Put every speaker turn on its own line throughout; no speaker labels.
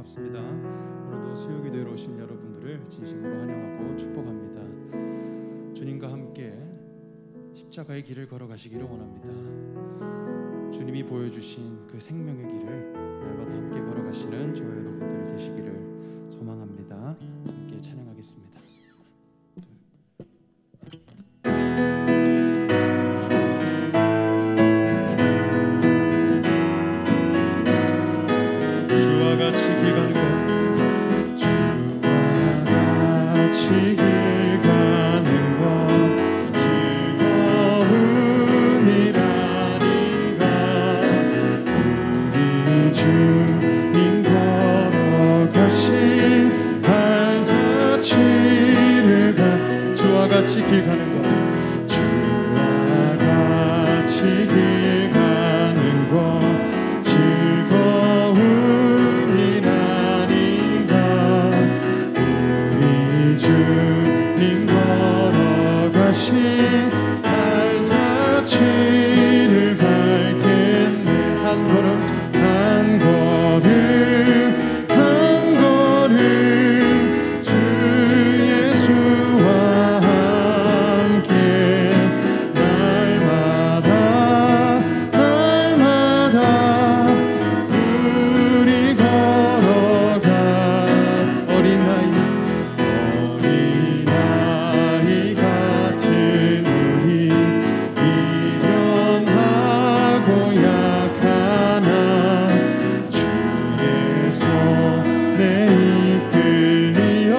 반갑습니다. 오늘도 수요기도에 오신 여러분들을 진심으로 환영하고 축복합니다. 주님과 함께 십자가의 길을 걸어가시기를 원합니다. 주님이 보여주신 그 생명의 길을 날마다 함께 걸어가시는 저와 여러분들이 되시기를 소망합니다. 함께 찬양하겠습니다. 주와 같이 길 가는 것, 주와 같이 길 가는 것 즐거운 일아닌가. 우리 주님 걸어가신 발자취를 주와 같이 길 가는 것, 주와 같이 길 가는 것 즐거운 일아닌가. 우리 주님 걸어가신 발자취를 밟겠네. 한 걸음 한 걸음 한 걸음 주 예수와 함께 날마다 날마다 우리 걸어가. 어린 나이 같은 우리 미련하고 약하나 주의 손에 이끌리어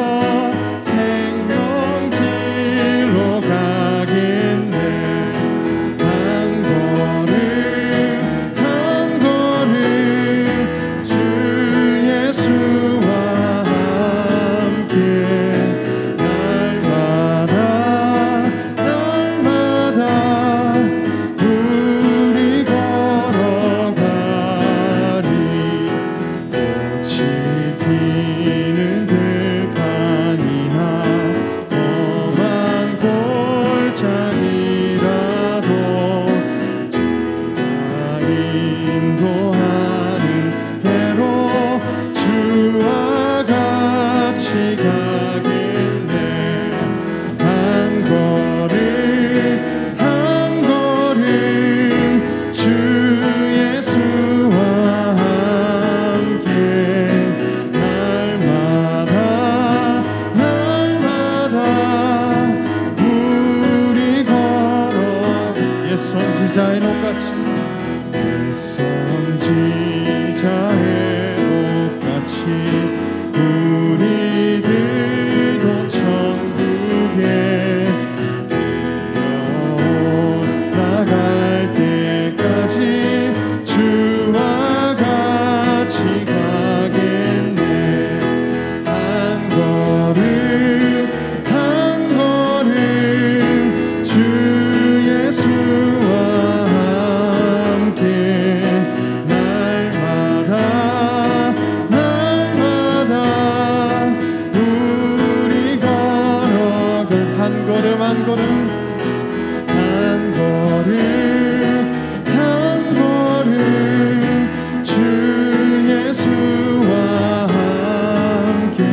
생명길로 가겠네. 한 걸음 한 걸음 주 예수와 함께 날마다 날마다 우리 걸어가리. 꽃이 피는 들판이나 험한 골짜기라도 주가 인도하는 대로 주와 같이 가겠네. 한 걸음 한 걸음 주 예수와 함께 날마다 날마다 우리 걸어. 옛 선지자의 녹같이 옛 선지자의 녹같이 우리들도 천국에 들려나갈 때까지 주와 같이 가겠네. 한 걸음 한 걸음 주 예수와 함께 날마다 날마다 우리 걸어가. 한 걸음 한 걸음 한 걸음 한 걸음 주 예수와 함께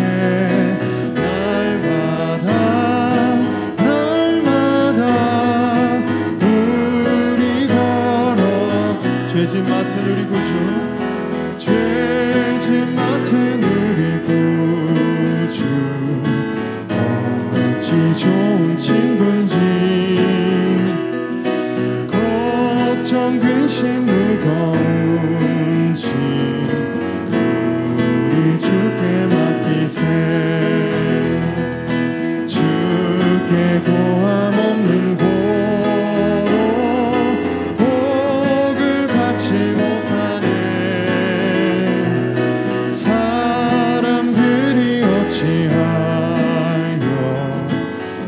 날마다 날마다 우리 걸어. 죄짐 맡은 우리 구주, 죄짐 맡은 우리 구주 어찌 좋은 친구인지. 걱정 근심 무거운지 우리 주께 맡기세. 주께 고함 없는 고로 복을 받지 못하네. 사람들이 어찌하여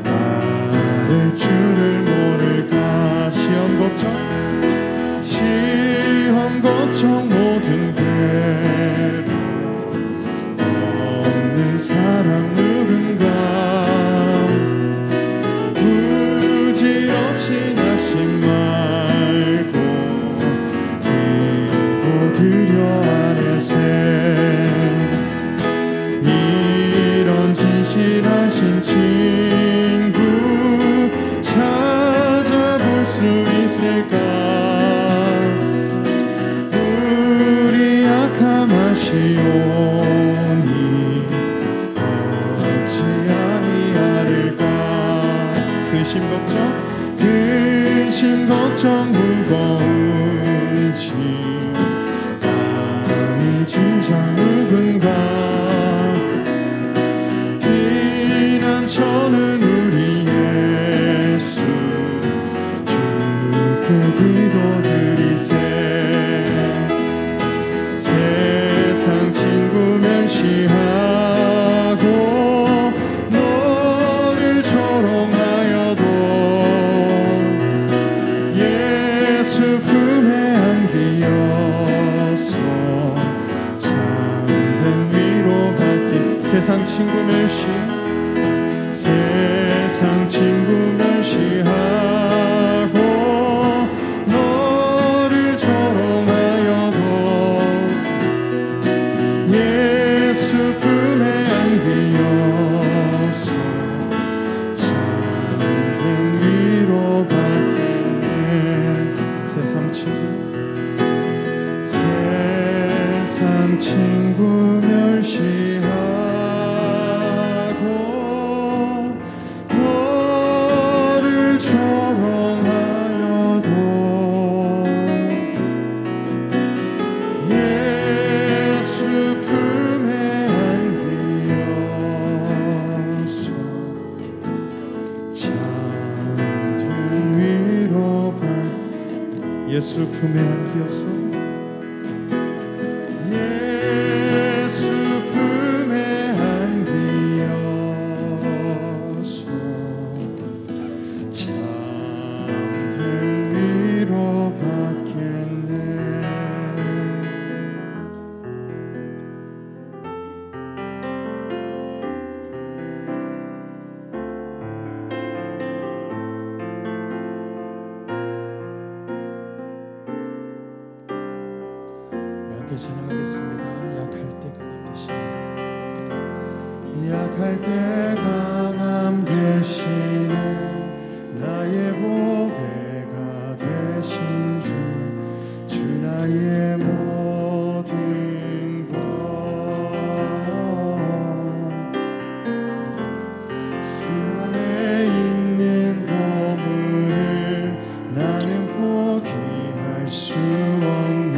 나를 주를 모를까. 시험 걱정 모든 괴로 없는 사람 누군가. 부질없이 낙심 말고 기도 드려 아뢰세. 있을까? 우리 약함하시오니 어찌 아니하릴까? 근심 걱정 무거운 짐 감히 진짜 누군가 피난처는 우리 예수 주께 기도드리세. 세상 친구 멸시하고 너를 조롱하여도 예수 품에 안기어서 참된 위로받기. 세상 친구 멸시하고 너를 조롱하여도 예수 품에 안기어서 참된 위로받겠네. 세상 친구 멸시하고 너를 조롱하여도 예수 품에 안기어서 참된 위로받. 예수 품에 안기어서 찬양하겠습니다. 약할 때 강함 되시네 나의 보배가 되신 주 나의 모든 것 스 안에 있는 보물을 나는 포기할 수 없네.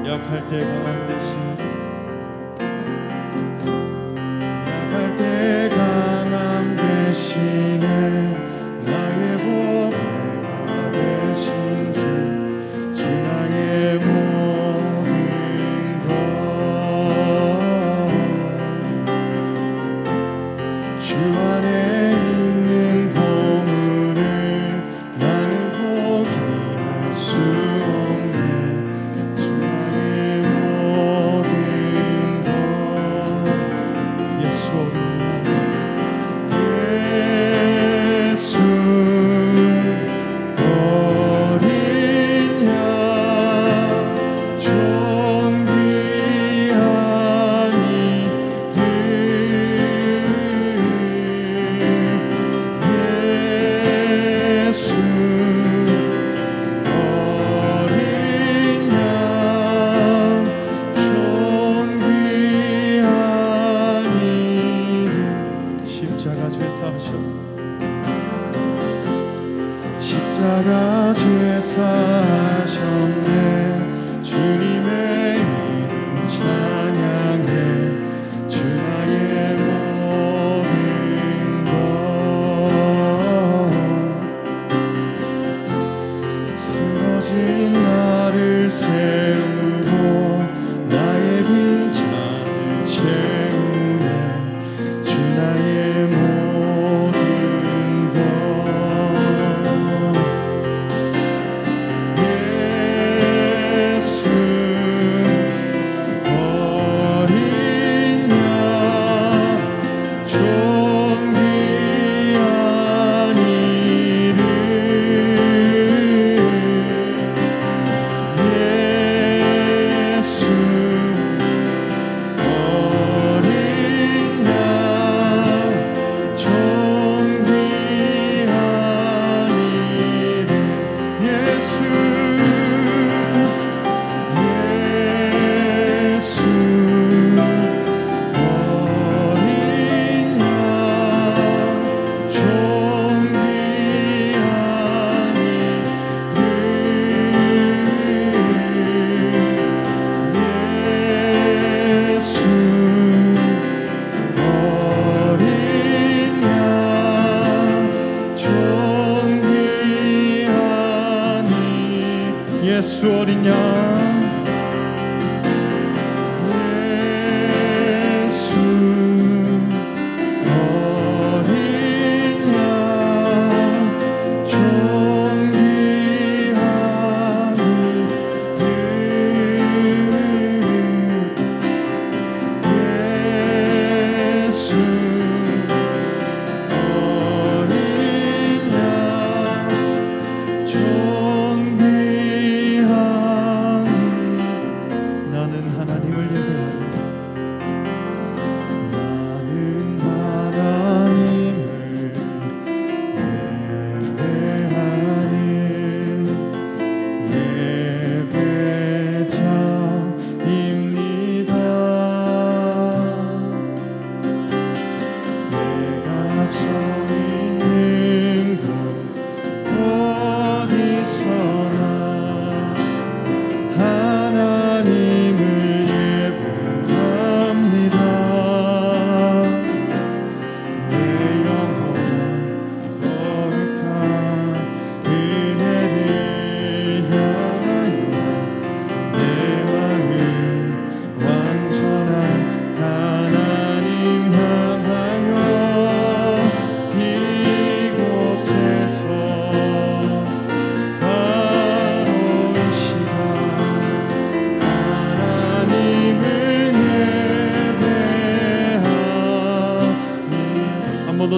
약할 때 강함 대신에 나의 보배가 되신 주 나의 모든 것 주 안에 있는 보물을 나는 포기할 수 없네. 십자가 죄사하셨네. 주님의 이름 찬양해. 주 나의 모든 것 쓰러진 나를 세우고 나의 빈잔을 채우네. 주 나의 모든 것 예수 어린 양 예수 어린 양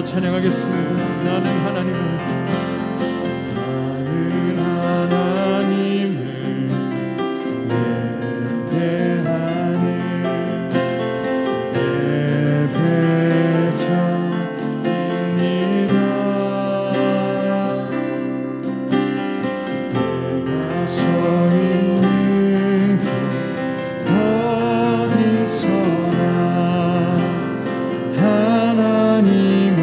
찬양하겠습니다. 나는 하나님을 예배하네. 예배자입니다. 내가 서 있는 곳 어디서나 하나님을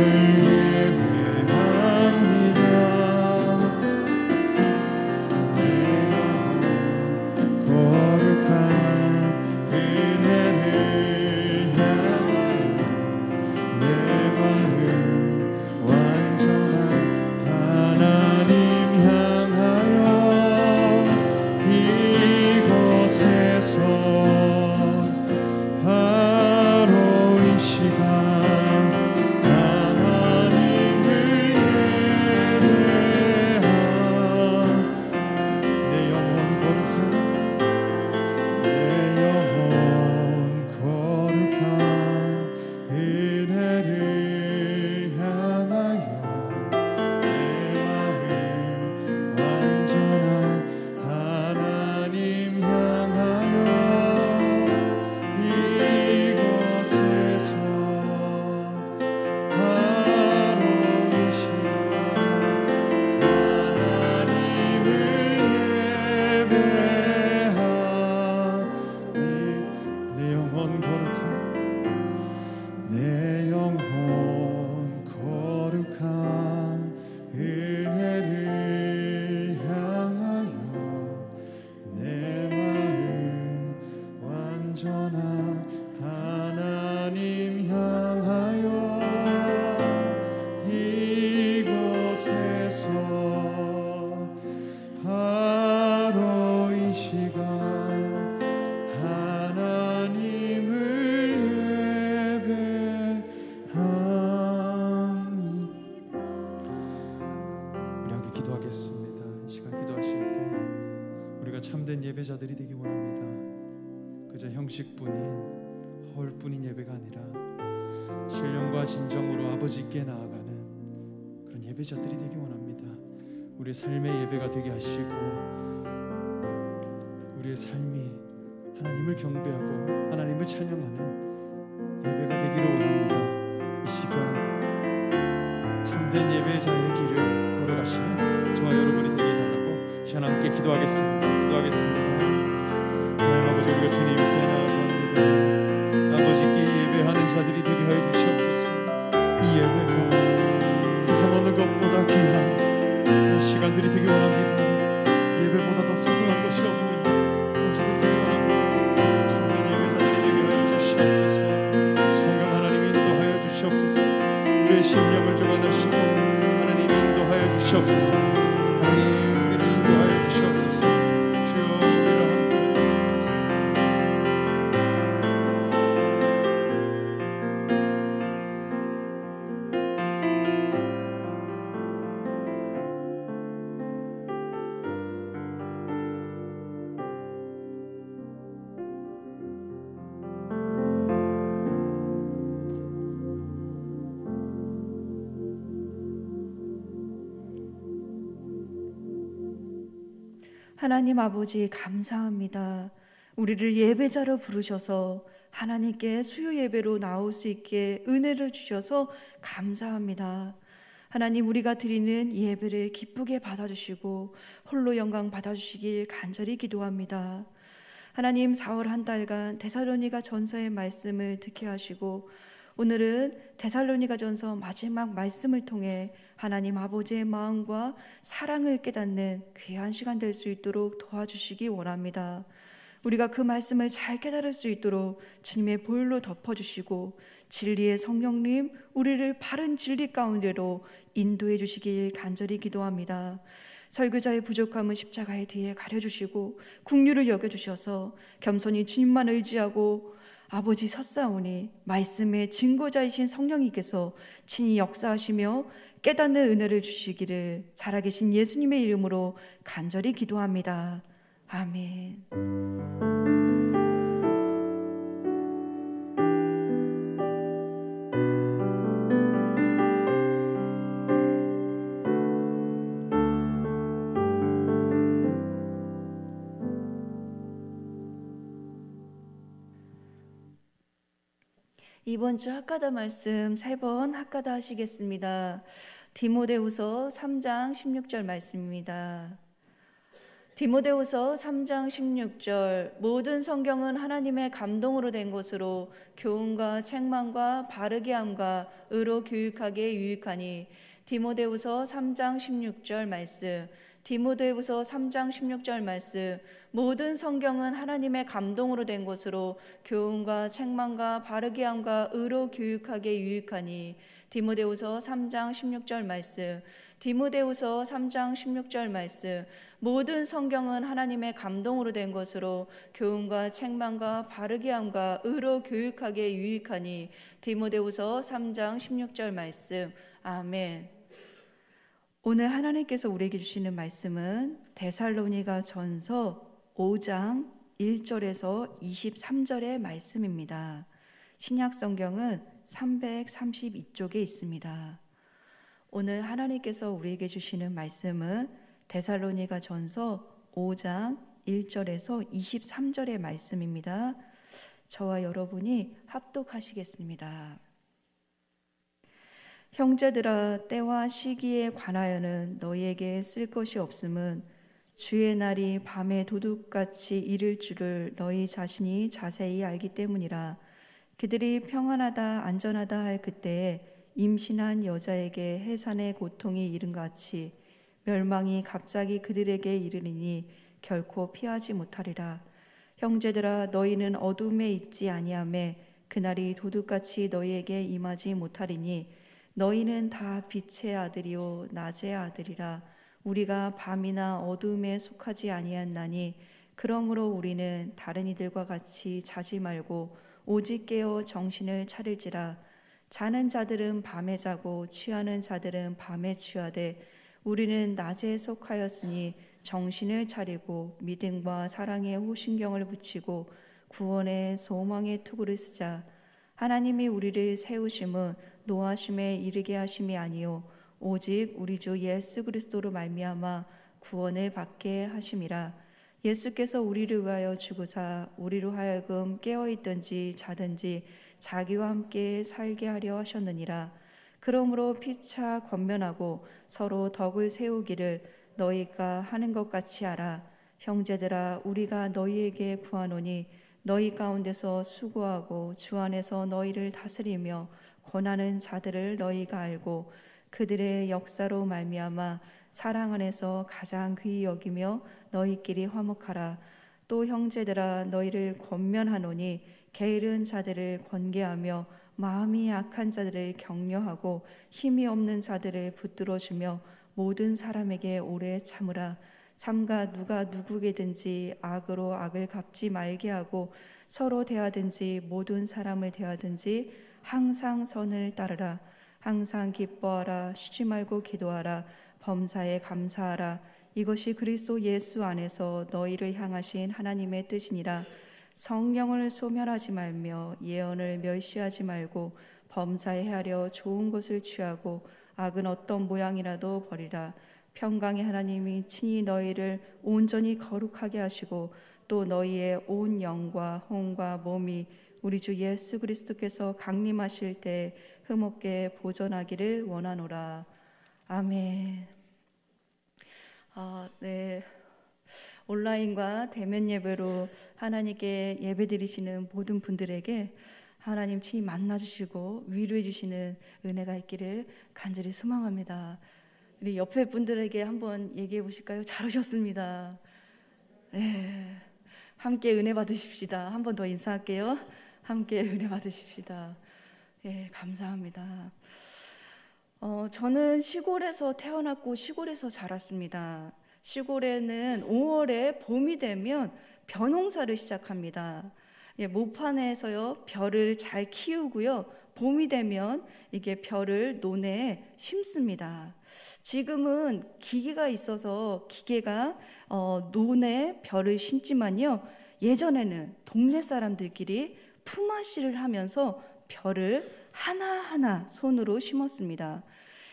참된 예배자들이 되기 원합니다. 그저 형식뿐인 허울뿐인 예배가 아니라 신령과 진정으로 아버지께 나아가는 그런 예배자들이 되기 원합니다. 우리의 삶의 예배가 되게 하시고 우리의 삶이 하나님을 경배하고 하나님을 찬양하는 예배가 되기를 원합니다. 이 시간 참된 예배자의 길을 걸어가시는 저와 여러분이 되기 원하고 시간 함께 기도하겠습니다. 하나님 아버지, 우리가 주님께 나아갑니다. 아버지께 예배하는 자들이 되게 하여 주시옵소서. 이 예배가 세상 어느 것보다 귀한 그런 시간들이 되기 원합니다. 예배보다 더 소중한 것이 없는 그런 자들이 되기 원합니다. 참된 예배자들이 되게 하여 주시옵소서. 성령 하나님 인도하여 주시옵소서. 우리의 심령을 주관하시고 하나님 인도하여 주시옵소서. 하나님 우리를 인도하여 주시옵소서. 주여
하나님 아버지 감사합니다. 우리를 예배자로 부르셔서 하나님께 수요 예배로 나올 수 있게 은혜를 주셔서 감사합니다. 하나님, 우리가 드리는 예배를 기쁘게 받아주시고 홀로 영광 받아주시길 간절히 기도합니다. 하나님, 4월 한 달간 데살로니가 전서의 말씀을 듣게 하시고 오늘은 데살로니가 전서 마지막 말씀을 통해 하나님 아버지의 마음과 사랑을 깨닫는 귀한 시간 될 수 있도록 도와주시기 원합니다. 우리가 그 말씀을 잘 깨달을 수 있도록 주님의 보혈로 덮어주시고 진리의 성령님, 우리를 바른 진리 가운데로 인도해 주시길 간절히 기도합니다. 설교자의 부족함은 십자가의 뒤에 가려주시고 긍휼을 여겨주셔서 겸손히 주님만 의지하고 아버지 섰사오니 말씀의 증거자이신 성령님께서 친히 역사하시며 깨닫는 은혜를 주시기를 살아계신 예수님의 이름으로 간절히 기도합니다. 아멘. 이번 주 학가다 말씀 3번 학가다 하시겠습니다. 디모데후서 3장 16절 말씀입니다. 디모데후서 3장 16절 모든 성경은 하나님의 감동으로 된 것으로 교훈과 책망과 바르게 함과 의로 교육하기에 유익하니. 디모데후서 3장 16절 말씀. 디모데후서 3장 16절 말씀. 모든 성경은 하나님의 감동으로 된 것으로 교훈과 책망과 바르게 함과 의로 교육하기에 유익하니. 디모데후서 3장 16절 말씀. 디모데후서 3장 16절 말씀. 모든 성경은 하나님의 감동으로 된 것으로 교훈과 책망과 바르게 함과 의로 교육하기에 유익하니. 디모데후서 3장 16절 말씀. 아멘. 오늘 하나님께서 우리에게 주시는 말씀은 데살로니가 전서 5장 1절에서 23절의 말씀입니다. 신약 성경은 332쪽에 있습니다. 오늘 하나님께서 우리에게 주시는 말씀은 데살로니가 전서 5장 1절에서 23절의 말씀입니다. 저와 여러분이 합독하시겠습니다. 형제들아, 때와 시기에 관하여는 너희에게 쓸 것이 없음은 주의 날이 밤에 도둑같이 이를 줄을 너희 자신이 자세히 알기 때문이라. 그들이 평안하다 안전하다 할 그때에 임신한 여자에게 해산의 고통이 이른 같이 멸망이 갑자기 그들에게 이르리니 결코 피하지 못하리라. 형제들아, 너희는 어둠에 있지 아니하매 그날이 도둑같이 너희에게 임하지 못하리니 너희는 다 빛의 아들이요 낮의 아들이라. 우리가 밤이나 어둠에 속하지 아니하나니 그러므로 우리는 다른 이들과 같이 자지 말고 오직 깨어 정신을 차릴지라. 자는 자들은 밤에 자고 취하는 자들은 밤에 취하되 우리는 낮에 속하였으니 정신을 차리고 믿음과 사랑에 호신경을 붙이고 구원의 소망의 투구를 쓰자. 하나님이 우리를 세우심은 노하심에 이르게 하심이 아니요 오직 우리 주 예수 그리스도로 말미암아 구원을 받게 하심이라. 예수께서 우리를 위하여 죽으사 우리로 하여금 깨어있든지 자든지 자기와 함께 살게 하려 하셨느니라. 그러므로 피차 권면하고 서로 덕을 세우기를 너희가 하는 것 같이 하라. 형제들아, 우리가 너희에게 구하노니 너희 가운데서 수고하고 주 안에서 너희를 다스리며 권하는 자들을 너희가 알고 그들의 역사로 말미암아 사랑 안에서 가장 귀히 여기며 너희끼리 화목하라. 또 형제들아, 너희를 권면하노니 게으른 자들을 권계하며 마음이 약한 자들을 격려하고 힘이 없는 자들을 붙들어주며 모든 사람에게 오래 참으라. 삼가 누가 누구에게든지 악으로 악을 갚지 말게 하고 서로 대하든지 모든 사람을 대하든지 항상 선을 따르라. 항상 기뻐하라. 쉬지 말고 기도하라. 범사에 감사하라. 이것이 그리스도 예수 안에서 너희를 향하신 하나님의 뜻이니라. 성령을 소멸하지 말며 예언을 멸시하지 말고 범사에 헤아려 좋은 것을 취하고 악은 어떤 모양이라도 버리라. 평강의 하나님이 친히 너희를 온전히 거룩하게 하시고 또 너희의 온 영과 혼과 몸이 우리 주 예수 그리스도께서 강림하실 때 흠없게 보존하기를 원하노라. 아멘. 네. 온라인과 대면 예배로 하나님께 예배드리시는 모든 분들에게 하나님 친히 만나주시고 위로해 주시는 은혜가 있기를 간절히 소망합니다. 우리 옆에 분들에게 한번 얘기해 보실까요? 잘 오셨습니다. 네. 함께 은혜 받으십시다. 한 번 더 인사할게요. 함께 은혜 받으십시다. 예, 감사합니다. 저는 시골에서 태어났고 시골에서 자랐습니다. 시골에는 5월에 봄이 되면 벼농사를 시작합니다. 예, 모판에서요 벼를 잘 키우고요. 봄이 되면 이게 벼를 논에 심습니다. 지금은 기계가 있어서 기계가 논에 벼를 심지만요. 예전에는 동네 사람들끼리 품앗이를 하면서 벼를 하나하나 손으로 심었습니다.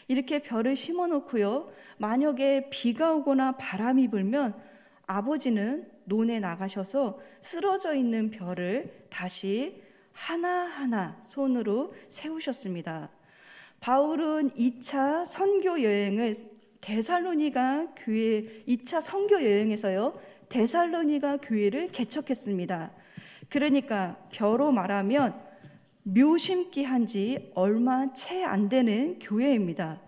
이렇게 벼를 심어 놓고요. 만약에 비가 오거나 바람이 불면 아버지는 논에 나가셔서 쓰러져 있는 벼를 다시 하나하나 손으로 세우셨습니다. 바울은 2차 선교 여행을 데살로니가 교회 2차 선교 여행에서요. 데살로니가 교회를 개척했습니다. 그러니까 벼로 말하면 묘 심기 한 지 얼마 채 안 되는 교회입니다.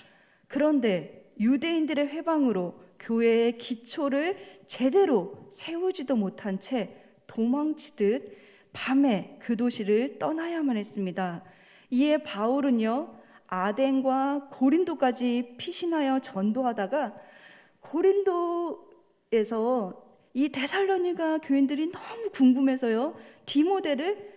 그런데 유대인들의 회방으로 교회의 기초를 제대로 세우지도 못한 채 도망치듯 밤에 그 도시를 떠나야만 했습니다. 이에 바울은요 아덴과 고린도까지 피신하여 전도하다가 고린도에서 이 데살로니가 교인들이 너무 궁금해서요 디모데를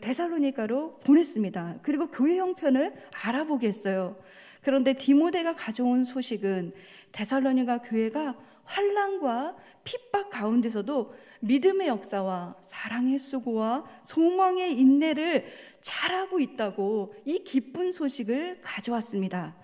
데살로니가로 보냈습니다. 그리고 교회 형편을 알아보게 했어요. 그런데 디모데가 가져온 소식은 데살로니가 교회가 환난과 핍박 가운데서도 믿음의 역사와 사랑의 수고와 소망의 인내를 잘하고 있다고 이 기쁜 소식을 가져왔습니다.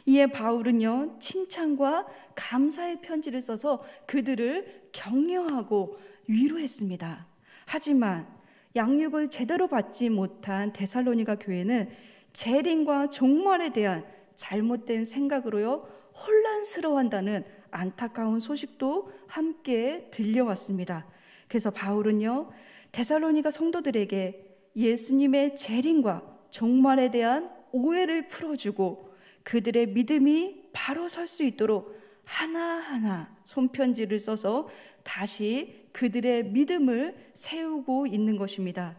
이에 바울은요 칭찬과 감사의 편지를 써서 그들을 격려하고 위로했습니다. 하지만 양육을 제대로 받지 못한 데살로니가 교회는 재림과 종말에 대한 잘못된 생각으로요 혼란스러워한다는 안타까운 소식도 함께 들려왔습니다. 그래서 바울은요 데살로니가 성도들에게 예수님의 재림과 종말에 대한 오해를 풀어주고 그들의 믿음이 바로 설 수 있도록 하나하나 손편지를 써서 다시 그들의 믿음을 세우고 있는 것입니다.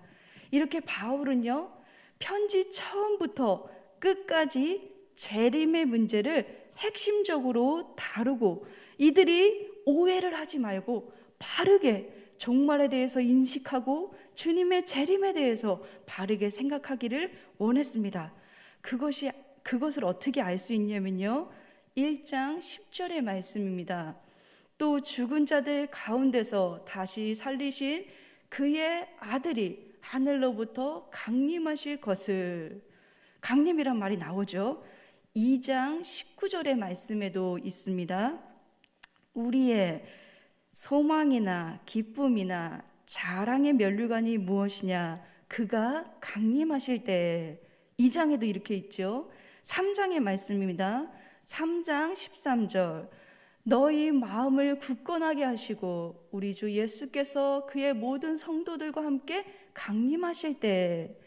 이렇게 바울은요 편지 처음부터 끝까지 재림의 문제를 핵심적으로 다루고 이들이 오해를 하지 말고 바르게 종말에 대해서 인식하고 주님의 재림에 대해서 바르게 생각하기를 원했습니다. 그것을 어떻게 알 수 있냐면요 1장 10절의 말씀입니다. 또 죽은 자들 가운데서 다시 살리신 그의 아들이 하늘로부터 강림하실 것을, 강림이란 말이 나오죠. 2장 19절의 말씀에도 있습니다. 우리의 소망이나 기쁨이나 자랑의 면류관이 무엇이냐, 그가 강림하실 때. 2장에도 이렇게 있죠. 3장의 말씀입니다. 3장 13절 너희 마음을 굳건하게 하시고 우리 주 예수께서 그의 모든 성도들과 함께 강림하실 때.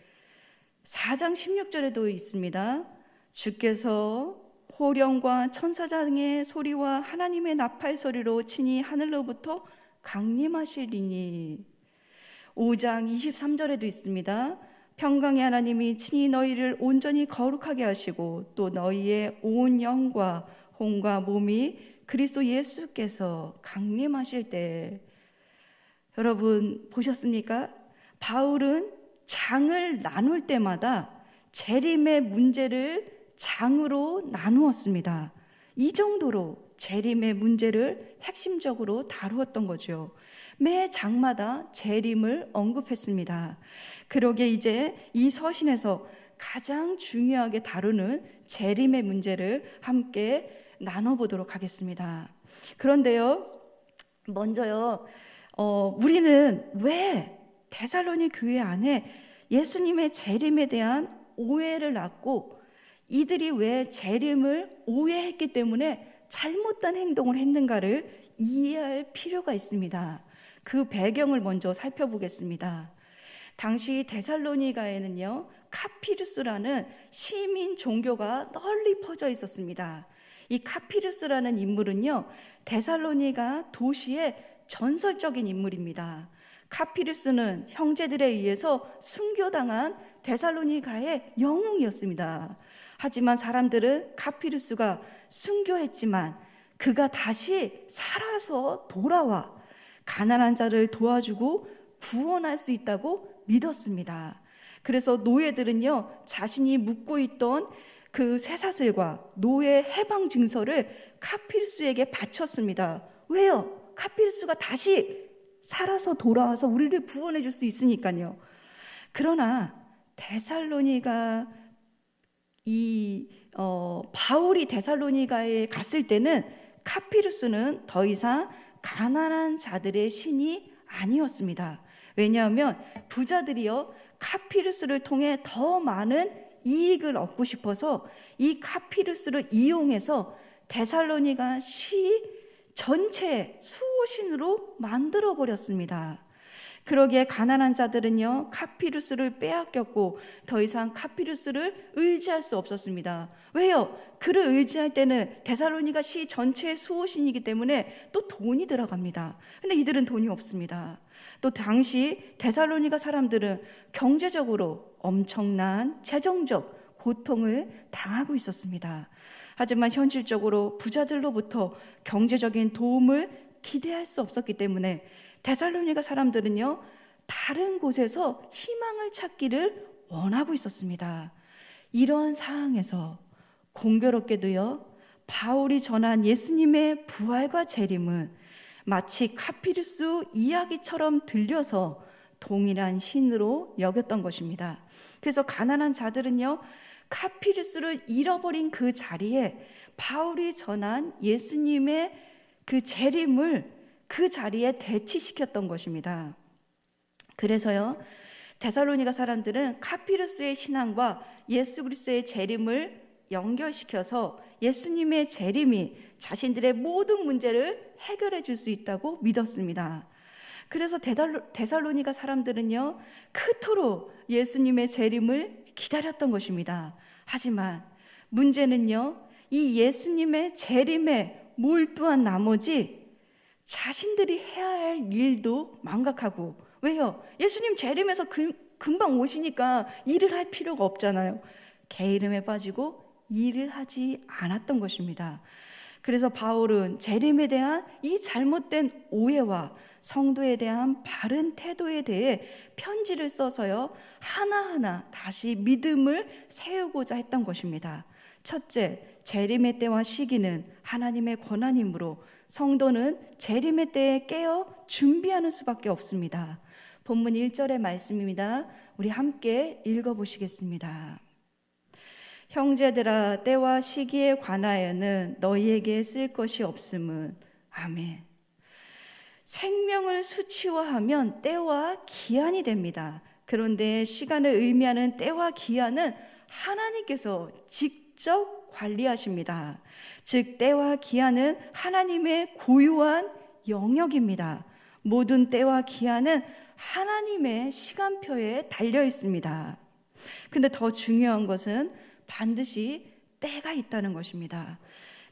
4장 16절에도 있습니다. 주께서 호령과 천사장의 소리와 하나님의 나팔 소리로 친히 하늘로부터 강림하시리니. 5장 23절에도 있습니다. 평강의 하나님이 친히 너희를 온전히 거룩하게 하시고 또 너희의 온 영과 혼과 몸이 그리스도 예수께서 강림하실 때. 여러분 보셨습니까? 바울은 장을 나눌 때마다 재림의 문제를 장으로 나누었습니다. 이 정도로 재림의 문제를 핵심적으로 다루었던 거죠. 매 장마다 재림을 언급했습니다. 그러게 이제 이 서신에서 가장 중요하게 다루는 재림의 문제를 함께 나눠보도록 하겠습니다. 그런데요, 먼저요, 우리는 왜 데살로니 교회 안에 예수님의 재림에 대한 오해를 낳고 이들이 왜 재림을 오해했기 때문에 잘못된 행동을 했는가를 이해할 필요가 있습니다. 그 배경을 먼저 살펴보겠습니다. 당시 데살로니가에는요, 카피루스라는 시민 종교가 널리 퍼져 있었습니다. 이 카피루스라는 인물은요, 데살로니가 도시의 전설적인 인물입니다. 카피루스는 형제들에 의해서 순교당한 데살로니가의 영웅이었습니다. 하지만 사람들은 카피루스가 순교했지만 그가 다시 살아서 돌아와 가난한 자를 도와주고 구원할 수 있다고 믿었습니다. 그래서 노예들은요, 자신이 묻고 있던 그 쇠사슬과 노예 해방 증서를 카피루스에게 바쳤습니다. 왜요? 카피루스가 다시 살아서 돌아와서 우리를 구원해 줄 수 있으니까요. 그러나 데살로니가 바울이 데살로니가에 갔을 때는 카피루스는 더 이상 가난한 자들의 신이 아니었습니다. 왜냐하면 부자들이요, 카피루스를 통해 더 많은 이익을 얻고 싶어서 이 카피루스를 이용해서 데살로니가 시 전체 수호신으로 만들어 버렸습니다. 그러기에 가난한 자들은요, 카피루스를 빼앗겼고 더 이상 카피루스를 의지할 수 없었습니다. 왜요? 그를 의지할 때는 데살로니가 시 전체의 수호신이기 때문에 또 돈이 들어갑니다. 근데 이들은 돈이 없습니다. 또 당시 데살로니가 사람들은 경제적으로 엄청난 재정적 고통을 당하고 있었습니다. 하지만 현실적으로 부자들로부터 경제적인 도움을 기대할 수 없었기 때문에 데살로니가 사람들은요, 다른 곳에서 희망을 찾기를 원하고 있었습니다. 이러한 상황에서 공교롭게도요, 바울이 전한 예수님의 부활과 재림은 마치 카피루스 이야기처럼 들려서 동일한 신으로 여겼던 것입니다. 그래서 가난한 자들은요, 카피루스를 잃어버린 그 자리에 바울이 전한 예수님의 그 재림을 그 자리에 대치시켰던 것입니다. 그래서요, 데살로니가 사람들은 카피루스의 신앙과 예수 그리스도의 재림을 연결시켜서 예수님의 재림이 자신들의 모든 문제를 해결해 줄 수 있다고 믿었습니다. 그래서 데살로니가 사람들은요, 그토록 예수님의 재림을 기다렸던 것입니다. 하지만 문제는요, 이 예수님의 재림에 몰두한 나머지 자신들이 해야 할 일도 망각하고, 왜요? 예수님 재림에서 금방 오시니까 일을 할 필요가 없잖아요. 게으름에 빠지고 일을 하지 않았던 것입니다. 그래서 바울은 재림에 대한 이 잘못된 오해와 성도에 대한 바른 태도에 대해 편지를 써서요, 하나하나 다시 믿음을 세우고자 했던 것입니다. 첫째, 재림의 때와 시기는 하나님의 권한이므로 성도는 재림의 때에 깨어 준비하는 수밖에 없습니다. 본문 1절의 말씀입니다. 우리 함께 읽어보시겠습니다. 형제들아, 때와 시기에 관하여는 너희에게 쓸 것이 없음은. 아멘. 생명을 수치화하면 때와 기한이 됩니다. 그런데 시간을 의미하는 때와 기한은 하나님께서 직접 관리하십니다. 즉 때와 기한은 하나님의 고유한 영역입니다. 모든 때와 기한은 하나님의 시간표에 달려 있습니다. 근데 더 중요한 것은 반드시 때가 있다는 것입니다.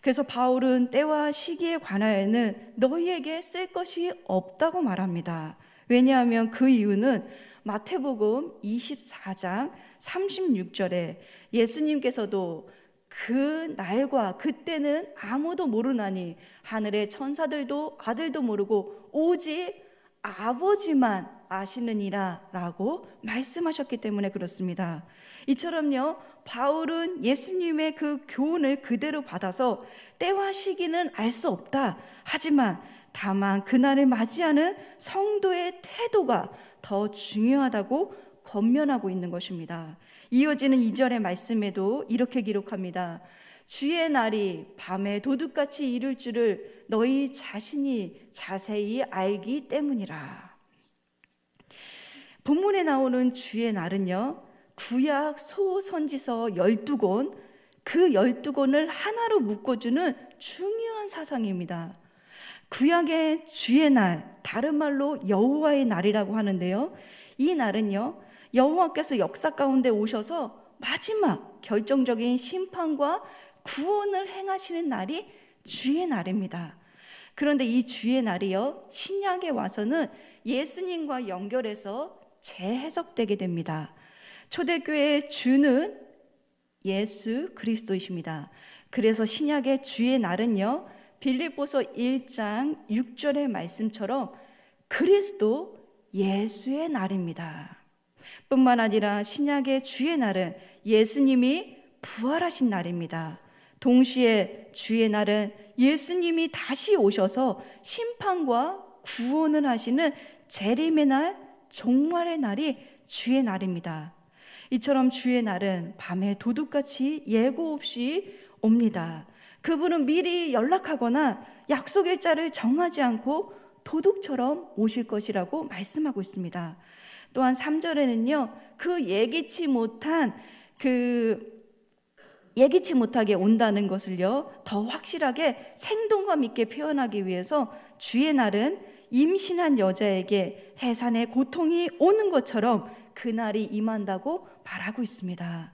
그래서 바울은 때와 시기에 관하여는 너희에게 쓸 것이 없다고 말합니다. 왜냐하면 그 이유는 마태복음 24장 36절에 예수님께서도 그 날과 그때는 아무도 모르나니 하늘의 천사들도 아들도 모르고 오직 아버지만 아시느니라 라고 말씀하셨기 때문에 그렇습니다. 이처럼요, 바울은 예수님의 그 교훈을 그대로 받아서 때와 시기는 알 수 없다. 하지만 다만 그날을 맞이하는 성도의 태도가 더 중요하다고 권면하고 있는 것입니다. 이어지는 2절의 말씀에도 이렇게 기록합니다. 주의 날이 밤에 도둑같이 이를 줄을 너희 자신이 자세히 알기 때문이라. 본문에 나오는 주의 날은요, 구약 소선지서 12권, 그 12권을 하나로 묶어주는 중요한 사상입니다. 구약의 주의 날, 다른 말로 여호와의 날이라고 하는데요, 이 날은요, 여호와께서 역사 가운데 오셔서 마지막 결정적인 심판과 구원을 행하시는 날이 주의 날입니다. 그런데 이 주의 날이요, 신약에 와서는 예수님과 연결해서 재해석되게 됩니다. 초대교회의 주는 예수 그리스도이십니다. 그래서 신약의 주의 날은요, 빌립보서 1장 6절의 말씀처럼 그리스도 예수의 날입니다. 뿐만 아니라 신약의 주의 날은 예수님이 부활하신 날입니다. 동시에 주의 날은 예수님이 다시 오셔서 심판과 구원을 하시는 재림의 날, 종말의 날이 주의 날입니다. 이처럼 주의 날은 밤에 도둑같이 예고 없이 옵니다. 그분은 미리 연락하거나 약속 일자를 정하지 않고 도둑처럼 오실 것이라고 말씀하고 있습니다. 또한 3절에는요, 예기치 못하게 온다는 것을요, 더 확실하게 생동감 있게 표현하기 위해서 주의 날은 임신한 여자에게 해산의 고통이 오는 것처럼 그날이 임한다고 말하고 있습니다.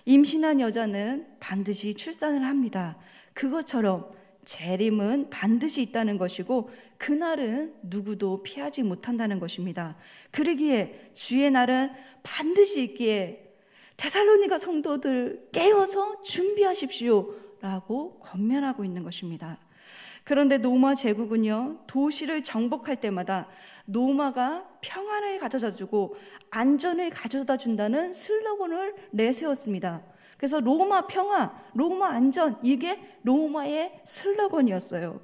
임신한 여자는 반드시 출산을 합니다. 그것처럼 재림은 반드시 있다는 것이고 그날은 누구도 피하지 못한다는 것입니다. 그러기에 주의 날은 반드시 있기에 데살로니가 성도들 깨어서 준비하십시오 라고 권면하고 있는 것입니다. 그런데 로마 제국은요, 도시를 정복할 때마다 로마가 평안을 가져다 주고 안전을 가져다 준다는 슬로건을 내세웠습니다. 그래서 로마 평화, 로마 안전, 이게 로마의 슬로건이었어요.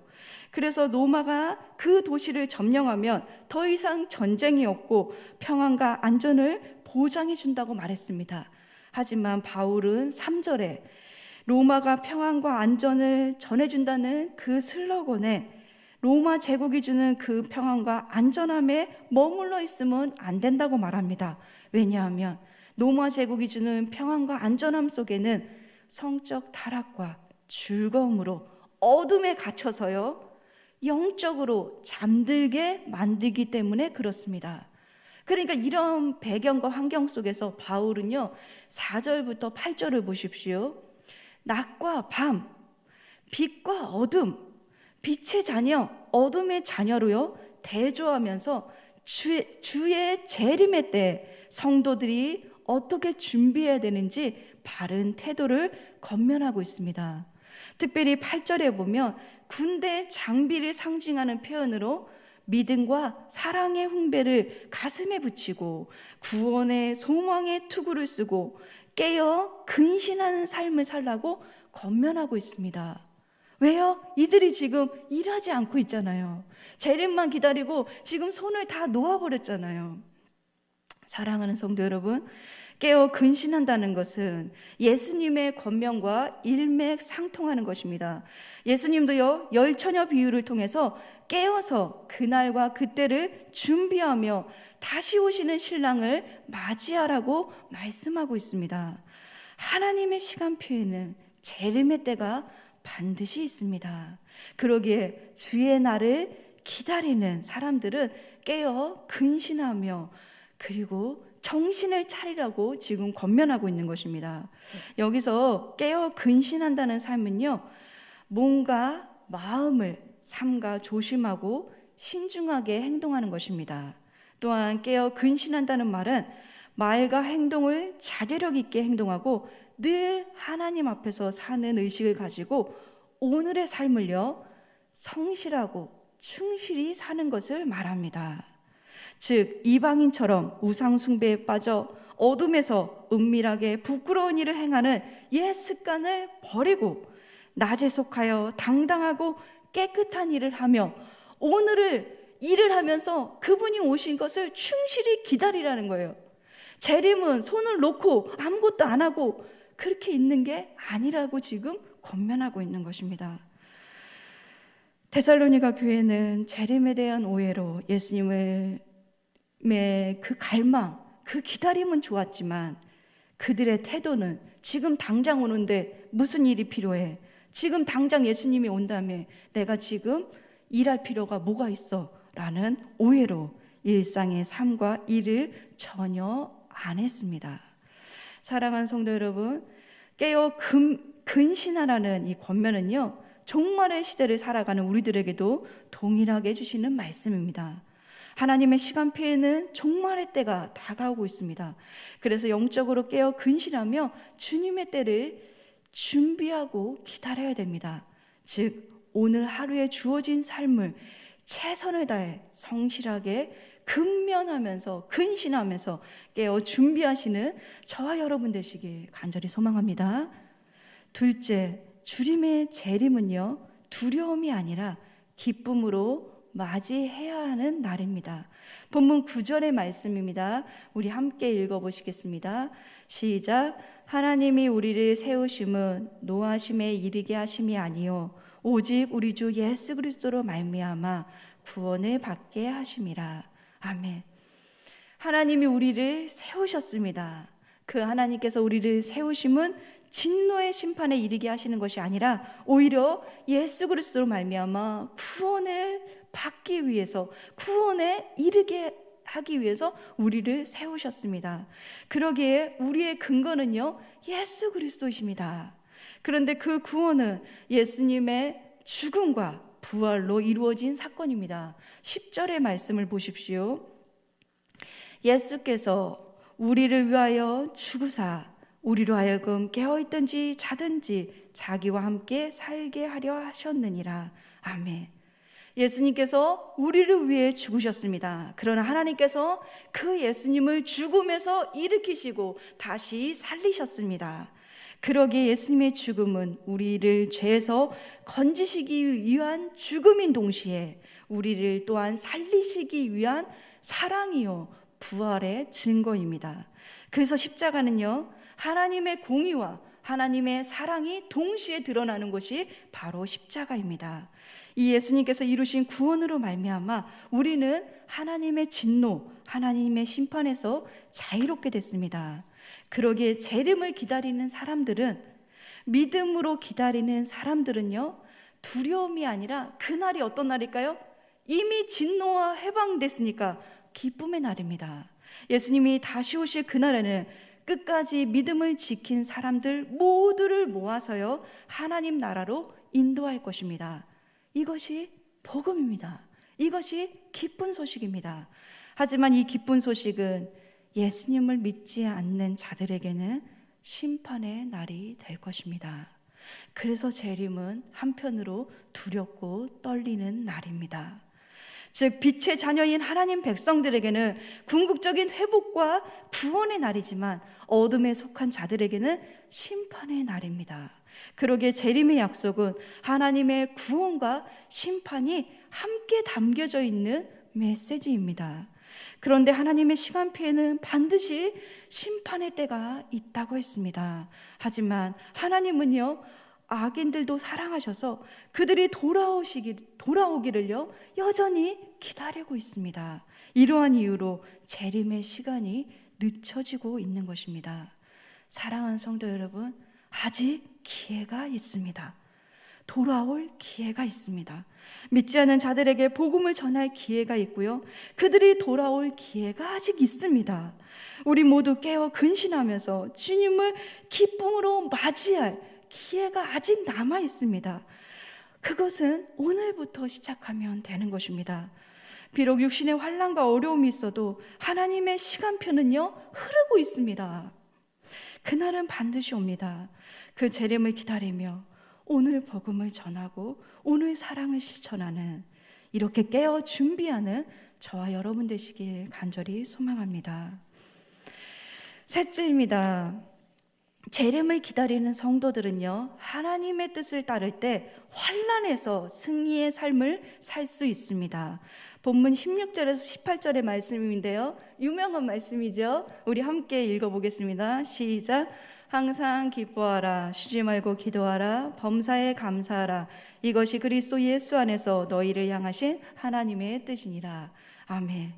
그래서 로마가 그 도시를 점령하면 더 이상 전쟁이 없고 평안과 안전을 보장해 준다고 말했습니다. 하지만 바울은 3절에 로마가 평안과 안전을 전해준다는 그 슬로건에 로마 제국이 주는 그 평안과 안전함에 머물러 있으면 안 된다고 말합니다. 왜냐하면 로마 제국이 주는 평안과 안전함 속에는 성적 타락과 즐거움으로 어둠에 갇혀서요, 영적으로 잠들게 만들기 때문에 그렇습니다. 그러니까 이런 배경과 환경 속에서 바울은요, 4절부터 8절을 보십시오. 낮과 밤, 빛과 어둠, 빛의 자녀, 어둠의 자녀로요, 대조하면서 주의 재림의 때 성도들이 어떻게 준비해야 되는지 바른 태도를 권면하고 있습니다. 특별히 8절에 보면 군대 장비를 상징하는 표현으로 믿음과 사랑의 훈배를 가슴에 붙이고 구원의 소망의 투구를 쓰고 깨어 근신하는 삶을 살라고 권면하고 있습니다. 왜요? 이들이 지금 일하지 않고 있잖아요. 재림만 기다리고 지금 손을 다 놓아버렸잖아요. 사랑하는 성도 여러분, 깨어 근신한다는 것은 예수님의 권면과 일맥상통하는 것입니다. 예수님도요, 열처녀 비유를 통해서 깨어서 그날과 그때를 준비하며 다시 오시는 신랑을 맞이하라고 말씀하고 있습니다. 하나님의 시간표에는 재림의 때가 반드시 있습니다. 그러기에 주의 날을 기다리는 사람들은 깨어 근신하며 그리고 정신을 차리라고 지금 권면하고 있는 것입니다. 여기서 깨어 근신한다는 삶은요, 몸과 마음을 삼가 조심하고 신중하게 행동하는 것입니다. 또한 깨어 근신한다는 말은 말과 행동을 자제력 있게 행동하고 늘 하나님 앞에서 사는 의식을 가지고 오늘의 삶을요, 성실하고 충실히 사는 것을 말합니다. 즉 이방인처럼 우상 숭배에 빠져 어둠에서 은밀하게 부끄러운 일을 행하는 옛 습관을 버리고 낮에 속하여 당당하고 깨끗한 일을 하며 오늘을 일을 하면서 그분이 오신 것을 충실히 기다리라는 거예요. 재림은 손을 놓고 아무것도 안 하고 그렇게 있는 게 아니라고 지금 권면하고 있는 것입니다. 데살로니가 교회는 재림에 대한 오해로 예수님의 그 갈망, 그 기다림은 좋았지만 그들의 태도는 지금 당장 오는데 무슨 일이 필요해? 지금 당장 예수님이 온다며 내가 지금 일할 필요가 뭐가 있어? 라는 오해로 일상의 삶과 일을 전혀 안 했습니다. 사랑하는 성도 여러분, 깨어 근신하라는 이 권면은요, 종말의 시대를 살아가는 우리들에게도 동일하게 해주시는 말씀입니다. 하나님의 시간표에는 종말의 때가 다가오고 있습니다. 그래서 영적으로 깨어 근신하며 주님의 때를 준비하고 기다려야 됩니다. 즉 오늘 하루에 주어진 삶을 최선을 다해 성실하게 근면하면서 근신하면서 깨어 준비하시는 저와 여러분 되시길 간절히 소망합니다. 둘째, 주님의 재림은요, 두려움이 아니라 기쁨으로 맞이해야 하는 날입니다. 본문 9절의 말씀입니다. 우리 함께 읽어보시겠습니다. 시작. 하나님이 우리를 세우심은 노하심에 이르게 하심이 아니요 오직 우리 주 예수 그리스도로 말미암아 구원을 받게 하심이라. 아멘. 하나님이 우리를 세우셨습니다. 그 하나님께서 우리를 세우심은 진노의 심판에 이르게 하시는 것이 아니라 오히려 예수 그리스도로 말미암아 구원을 받기 위해서, 구원에 이르게 하기 위해서 우리를 세우셨습니다. 그러기에 우리의 근거는요, 예수 그리스도이십니다. 그런데 그 구원은 예수님의 죽음과 부활로 이루어진 사건입니다. 10절의 말씀을 보십시오. 예수께서 우리를 위하여 죽으사 우리로 하여금 깨어있든지 자든지 자기와 함께 살게 하려 하셨느니라. 아멘. 예수님께서 우리를 위해 죽으셨습니다. 그러나 하나님께서 그 예수님을 죽음에서 일으키시고 다시 살리셨습니다. 그러기에 예수님의 죽음은 우리를 죄에서 건지시기 위한 죽음인 동시에 우리를 또한 살리시기 위한 사랑이요 부활의 증거입니다. 그래서 십자가는요, 하나님의 공의와 하나님의 사랑이 동시에 드러나는 것이 바로 십자가입니다. 이 예수님께서 이루신 구원으로 말미암아 우리는 하나님의 진노, 하나님의 심판에서 자유롭게 됐습니다. 그러기에 재림을 기다리는 사람들은, 믿음으로 기다리는 사람들은요, 두려움이 아니라 그날이 어떤 날일까요? 이미 진노와 해방됐으니까 기쁨의 날입니다. 예수님이 다시 오실 그날에는 끝까지 믿음을 지킨 사람들 모두를 모아서요, 하나님 나라로 인도할 것입니다. 이것이 복음입니다. 이것이 기쁜 소식입니다. 하지만 이 기쁜 소식은 예수님을 믿지 않는 자들에게는 심판의 날이 될 것입니다. 그래서 재림은 한편으로 두렵고 떨리는 날입니다. 즉 빛의 자녀인 하나님 백성들에게는 궁극적인 회복과 구원의 날이지만 어둠에 속한 자들에게는 심판의 날입니다. 그러기에 재림의 약속은 하나님의 구원과 심판이 함께 담겨져 있는 메시지입니다. 그런데 하나님의 시간표에는 반드시 심판의 때가 있다고 했습니다. 하지만 하나님은요, 악인들도 사랑하셔서 그들이 돌아오기를요 여전히 기다리고 있습니다. 이러한 이유로 재림의 시간이 늦춰지고 있는 것입니다. 사랑하는 성도 여러분, 아직 기회가 있습니다. 돌아올 기회가 있습니다. 믿지 않는 자들에게 복음을 전할 기회가 있고요, 그들이 돌아올 기회가 아직 있습니다. 우리 모두 깨어 근신하면서 주님을 기쁨으로 맞이할 기회가 아직 남아 있습니다. 그것은 오늘부터 시작하면 되는 것입니다. 비록 육신의 환난과 어려움이 있어도 하나님의 시간표는요 흐르고 있습니다. 그날은 반드시 옵니다. 그 재림을 기다리며 오늘 복음을 전하고 오늘 사랑을 실천하는, 이렇게 깨어 준비하는 저와 여러분 되시길 간절히 소망합니다. 셋째입니다. 재림을 기다리는 성도들은요, 하나님의 뜻을 따를 때 환난에서 승리의 삶을 살 수 있습니다. 본문 16절에서 18절의 말씀인데요, 유명한 말씀이죠. 우리 함께 읽어보겠습니다. 시작. 항상 기뻐하라. 쉬지 말고 기도하라. 범사에 감사하라. 이것이 그리스도 예수 안에서 너희를 향하신 하나님의 뜻이니라. 아멘.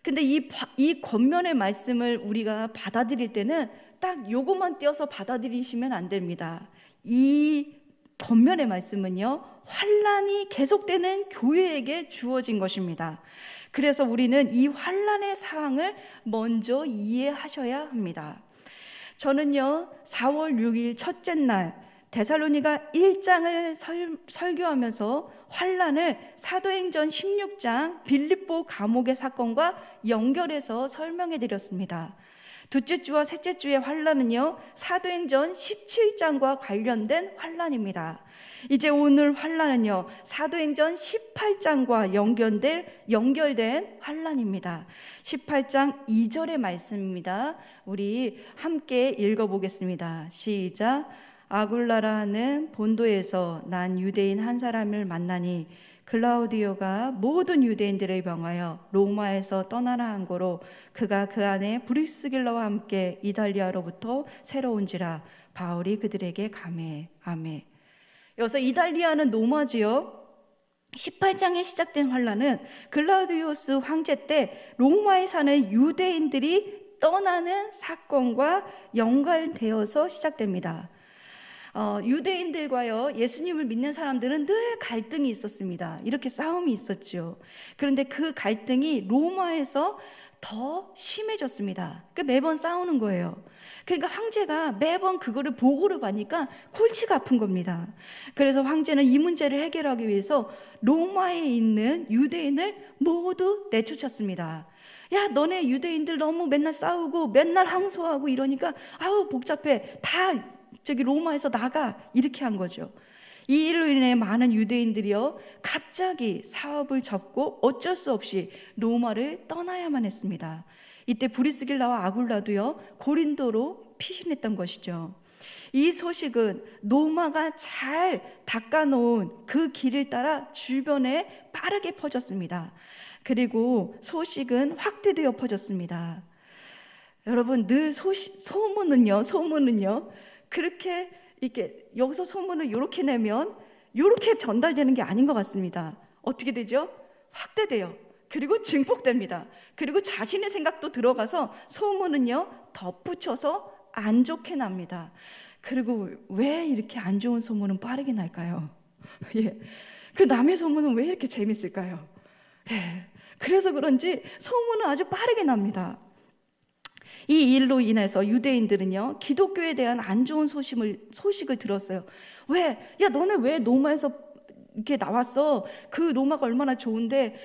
근데 이 겉면의 말씀을 우리가 받아들일 때는 딱 요것만 띄어서 받아들이시면 안 됩니다. 이 겉면의 말씀은요, 환난이 계속되는 교회에게 주어진 것입니다. 그래서 우리는 이 환난의 사항을 먼저 이해하셔야 합니다. 저는요, 4월 6일 첫째 날 데살로니가 1장을 설교하면서 환난을 사도행전 16장 빌립보 감옥의 사건과 연결해서 설명해 드렸습니다. 둘째 주와 셋째 주의 환난은요, 사도행전 17장과 관련된 환난입니다. 이제 오늘 환난은요, 사도행전 18장과 연결된 환난입니다. 18장 2절의 말씀입니다. 우리 함께 읽어보겠습니다. 시작. 아굴라라는 본도에서 난 유대인 한 사람을 만나니 글라우디오가 모든 유대인들을 명하여 로마에서 떠나라 한 거로 그가 그 안에 브리스길라와 함께 이달리아로부터 새로 온지라. 바울이 그들에게 가매. 아멘. 여기서 이달리아는 로마지요. 18장에 시작된 환란은 글라우디오스 황제 때 로마에 사는 유대인들이 떠나는 사건과 연관되어서 시작됩니다. 유대인들과요, 예수님을 믿는 사람들은 늘 갈등이 있었습니다. 이렇게 싸움이 있었죠. 그런데 그 갈등이 로마에서 더 심해졌습니다. 매번 싸우는 거예요. 그러니까 황제가 매번 그거를 보고를 받으니까 골치가 아픈 겁니다. 그래서 황제는 이 문제를 해결하기 위해서 로마에 있는 유대인을 모두 내쫓았습니다. 야, 너네 유대인들 너무 맨날 싸우고 맨날 항소하고 이러니까 아우 복잡해. 다 저기 로마에서 나가. 이렇게 한 거죠. 이 일로 인해 많은 유대인들이요, 갑자기 사업을 접고 어쩔 수 없이 로마를 떠나야만 했습니다. 이때 브리스길라와 아굴라도요, 고린도로 피신했던 것이죠. 이 소식은 로마가 잘 닦아놓은 그 길을 따라 주변에 빠르게 퍼졌습니다. 그리고 소식은 확대되어 퍼졌습니다. 여러분, 늘 소문은요, 그렇게 이렇게 여기서 소문을 이렇게 내면 이렇게 전달되는 게 아닌 것 같습니다. 어떻게 되죠? 확대돼요. 그리고 증폭됩니다. 그리고 자신의 생각도 들어가서 소문은요, 덧붙여서 안 좋게 납니다. 그리고 왜 이렇게 안 좋은 소문은 빠르게 날까요? 예. 그 남의 소문은 왜 이렇게 재밌을까요? 예. 그래서 그런지 소문은 아주 빠르게 납니다. 이 일로 인해서 유대인들은요, 기독교에 대한 안 좋은 소식을 들었어요. 왜? 야, 너네 왜 로마에서 이렇게 나왔어? 그 로마가 얼마나 좋은데,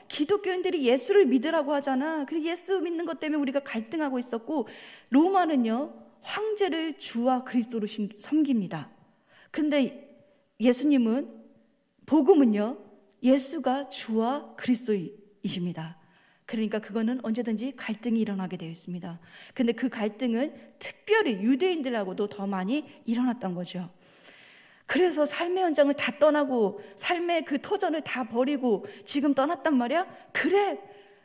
기독교인들이 예수를 믿으라고 하잖아. 그리고 예수 믿는 것 때문에 우리가 갈등하고 있었고, 로마는요, 황제를 주와 그리스도로 섬깁니다. 근데 예수님은, 복음은요, 예수가 주와 그리스도이십니다. 그러니까 그거는 언제든지 갈등이 일어나게 되어 있습니다. 근데 그 갈등은 특별히 유대인들하고도 더 많이 일어났던 거죠. 그래서 삶의 현장을 다 떠나고 삶의 그 터전을 다 버리고 지금 떠났단 말이야? 그래,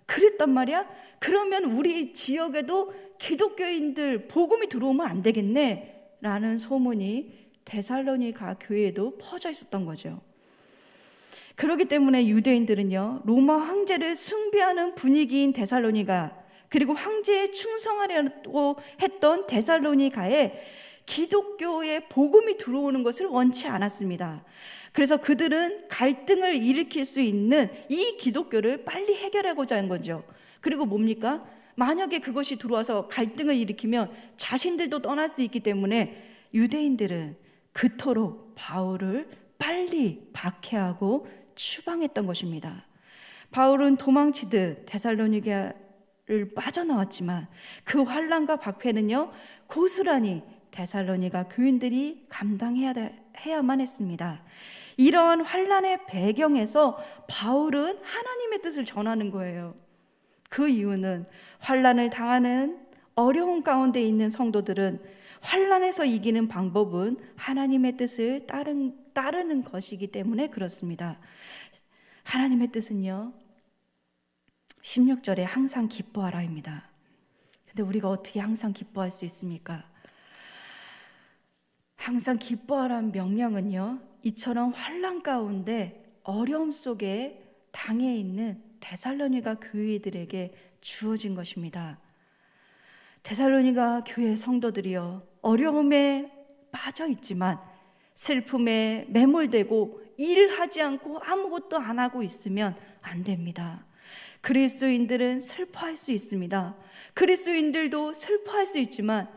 그랬단 말이야? 그러면 우리 지역에도 기독교인들 복음이 들어오면 안 되겠네? 라는 소문이 데살로니가 교회에도 퍼져 있었던 거죠. 그렇기 때문에 유대인들은요, 로마 황제를 숭배하는 분위기인 데살로니가, 그리고 황제에 충성하려고 했던 데살로니가에 기독교의 복음이 들어오는 것을 원치 않았습니다. 그래서 그들은 갈등을 일으킬 수 있는 이 기독교를 빨리 해결하고자 한 거죠. 그리고 뭡니까? 만약에 그것이 들어와서 갈등을 일으키면 자신들도 떠날 수 있기 때문에 유대인들은 그토록 바울을 빨리 박해하고 추방했던 것입니다. 바울은 도망치듯 데살로니가를 빠져나왔지만 그 환난과 박해는요, 고스란히 데살로니가 교인들이 감당해야만 했습니다. 이러한 환난의 배경에서 바울은 하나님의 뜻을 전하는 거예요. 그 이유는 환난을 당하는 어려운 가운데 있는 성도들은 환난에서 이기는 방법은 하나님의 뜻을 따르는 것이기 때문에 그렇습니다. 하나님의 뜻은요, 16절에 항상 기뻐하라입니다. 근데 우리가 어떻게 항상 기뻐할 수 있습니까? 항상 기뻐하라는 명령은요, 이처럼 환난 가운데 어려움 속에 당해 있는 데살로니가 교회들에게 주어진 것입니다. 데살로니가 교회 성도들이여, 어려움에 빠져 있지만 슬픔에 매몰되고 일하지 않고 아무것도 안 하고 있으면 안 됩니다. 그리스도인들은 슬퍼할 수 있습니다. 그리스도인들도 슬퍼할 수 있지만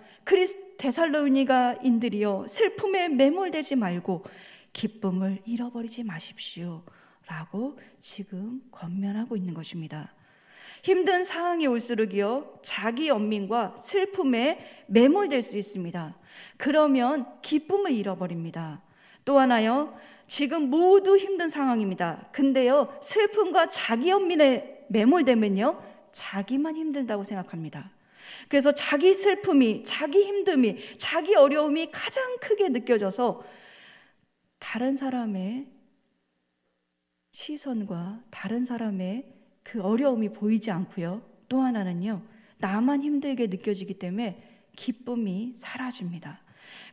데살로니가인들이여, 슬픔에 매몰되지 말고 기쁨을 잃어버리지 마십시오 라고 지금 권면하고 있는 것입니다. 힘든 상황이 올수록이요, 자기 연민과 슬픔에 매몰될 수 있습니다. 그러면 기쁨을 잃어버립니다. 또 하나요, 지금 모두 힘든 상황입니다. 근데요, 슬픔과 자기 연민에 매몰되면요, 자기만 힘들다고 생각합니다. 그래서 자기 슬픔이, 자기 힘듦이, 자기 어려움이 가장 크게 느껴져서 다른 사람의 시선과 다른 사람의 그 어려움이 보이지 않고요, 또 하나는요, 나만 힘들게 느껴지기 때문에 기쁨이 사라집니다.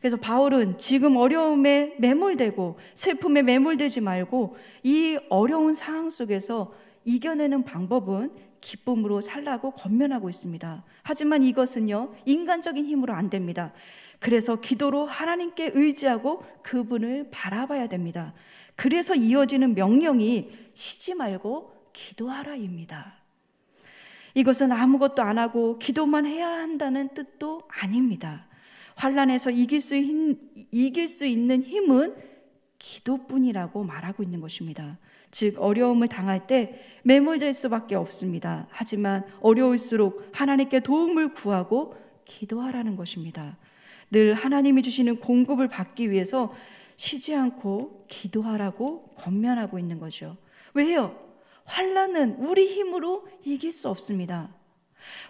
그래서 바울은 지금 어려움에 매몰되고 슬픔에 매몰되지 말고 이 어려운 상황 속에서 이겨내는 방법은 기쁨으로 살라고 권면하고 있습니다. 하지만 이것은요, 인간적인 힘으로 안 됩니다. 그래서 기도로 하나님께 의지하고 그분을 바라봐야 됩니다. 그래서 이어지는 명령이 쉬지 말고 기도하라입니다. 이것은 아무것도 안 하고 기도만 해야 한다는 뜻도 아닙니다. 환난에서 이길 수 있는 힘은 기도뿐이라고 말하고 있는 것입니다. 즉, 어려움을 당할 때 매몰될 수밖에 없습니다. 하지만 어려울수록 하나님께 도움을 구하고 기도하라는 것입니다. 늘 하나님이 주시는 공급을 받기 위해서 쉬지 않고 기도하라고 권면하고 있는 거죠. 왜요? 환난은 우리 힘으로 이길 수 없습니다.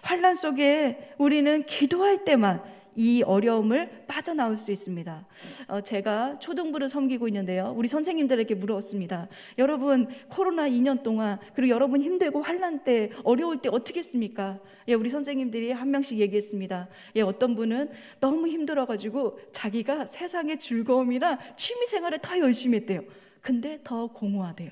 환난 속에 우리는 기도할 때만 이 어려움을 빠져나올 수 있습니다. 제가 초등부를 섬기고 있는데요, 우리 선생님들에게 물었습니다. 여러분, 코로나 2년 동안, 그리고 여러분 힘들고 환난 때, 어려울 때 어떻게 했습니까? 우리 선생님들이 한 명씩 얘기했습니다. 어떤 분은 너무 힘들어가지고 자기가 세상의 즐거움이랑 취미생활을 더 열심히 했대요. 근데 더 공허하대요.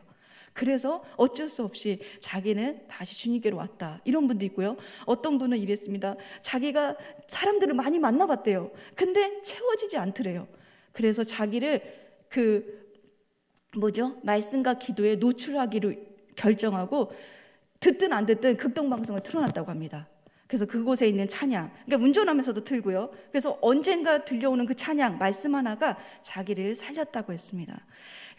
그래서 어쩔 수 없이 자기는 다시 주님께로 왔다, 이런 분도 있고요. 어떤 분은 이랬습니다. 자기가 사람들을 많이 만나봤대요. 근데 채워지지 않더래요. 그래서 자기를 말씀과 기도에 노출하기로 결정하고 듣든 안 듣든 극동방송을 틀어놨다고 합니다. 그래서 그곳에 있는 찬양, 그러니까 운전하면서도 틀고요. 그래서 언젠가 들려오는 그 찬양, 말씀 하나가 자기를 살렸다고 했습니다.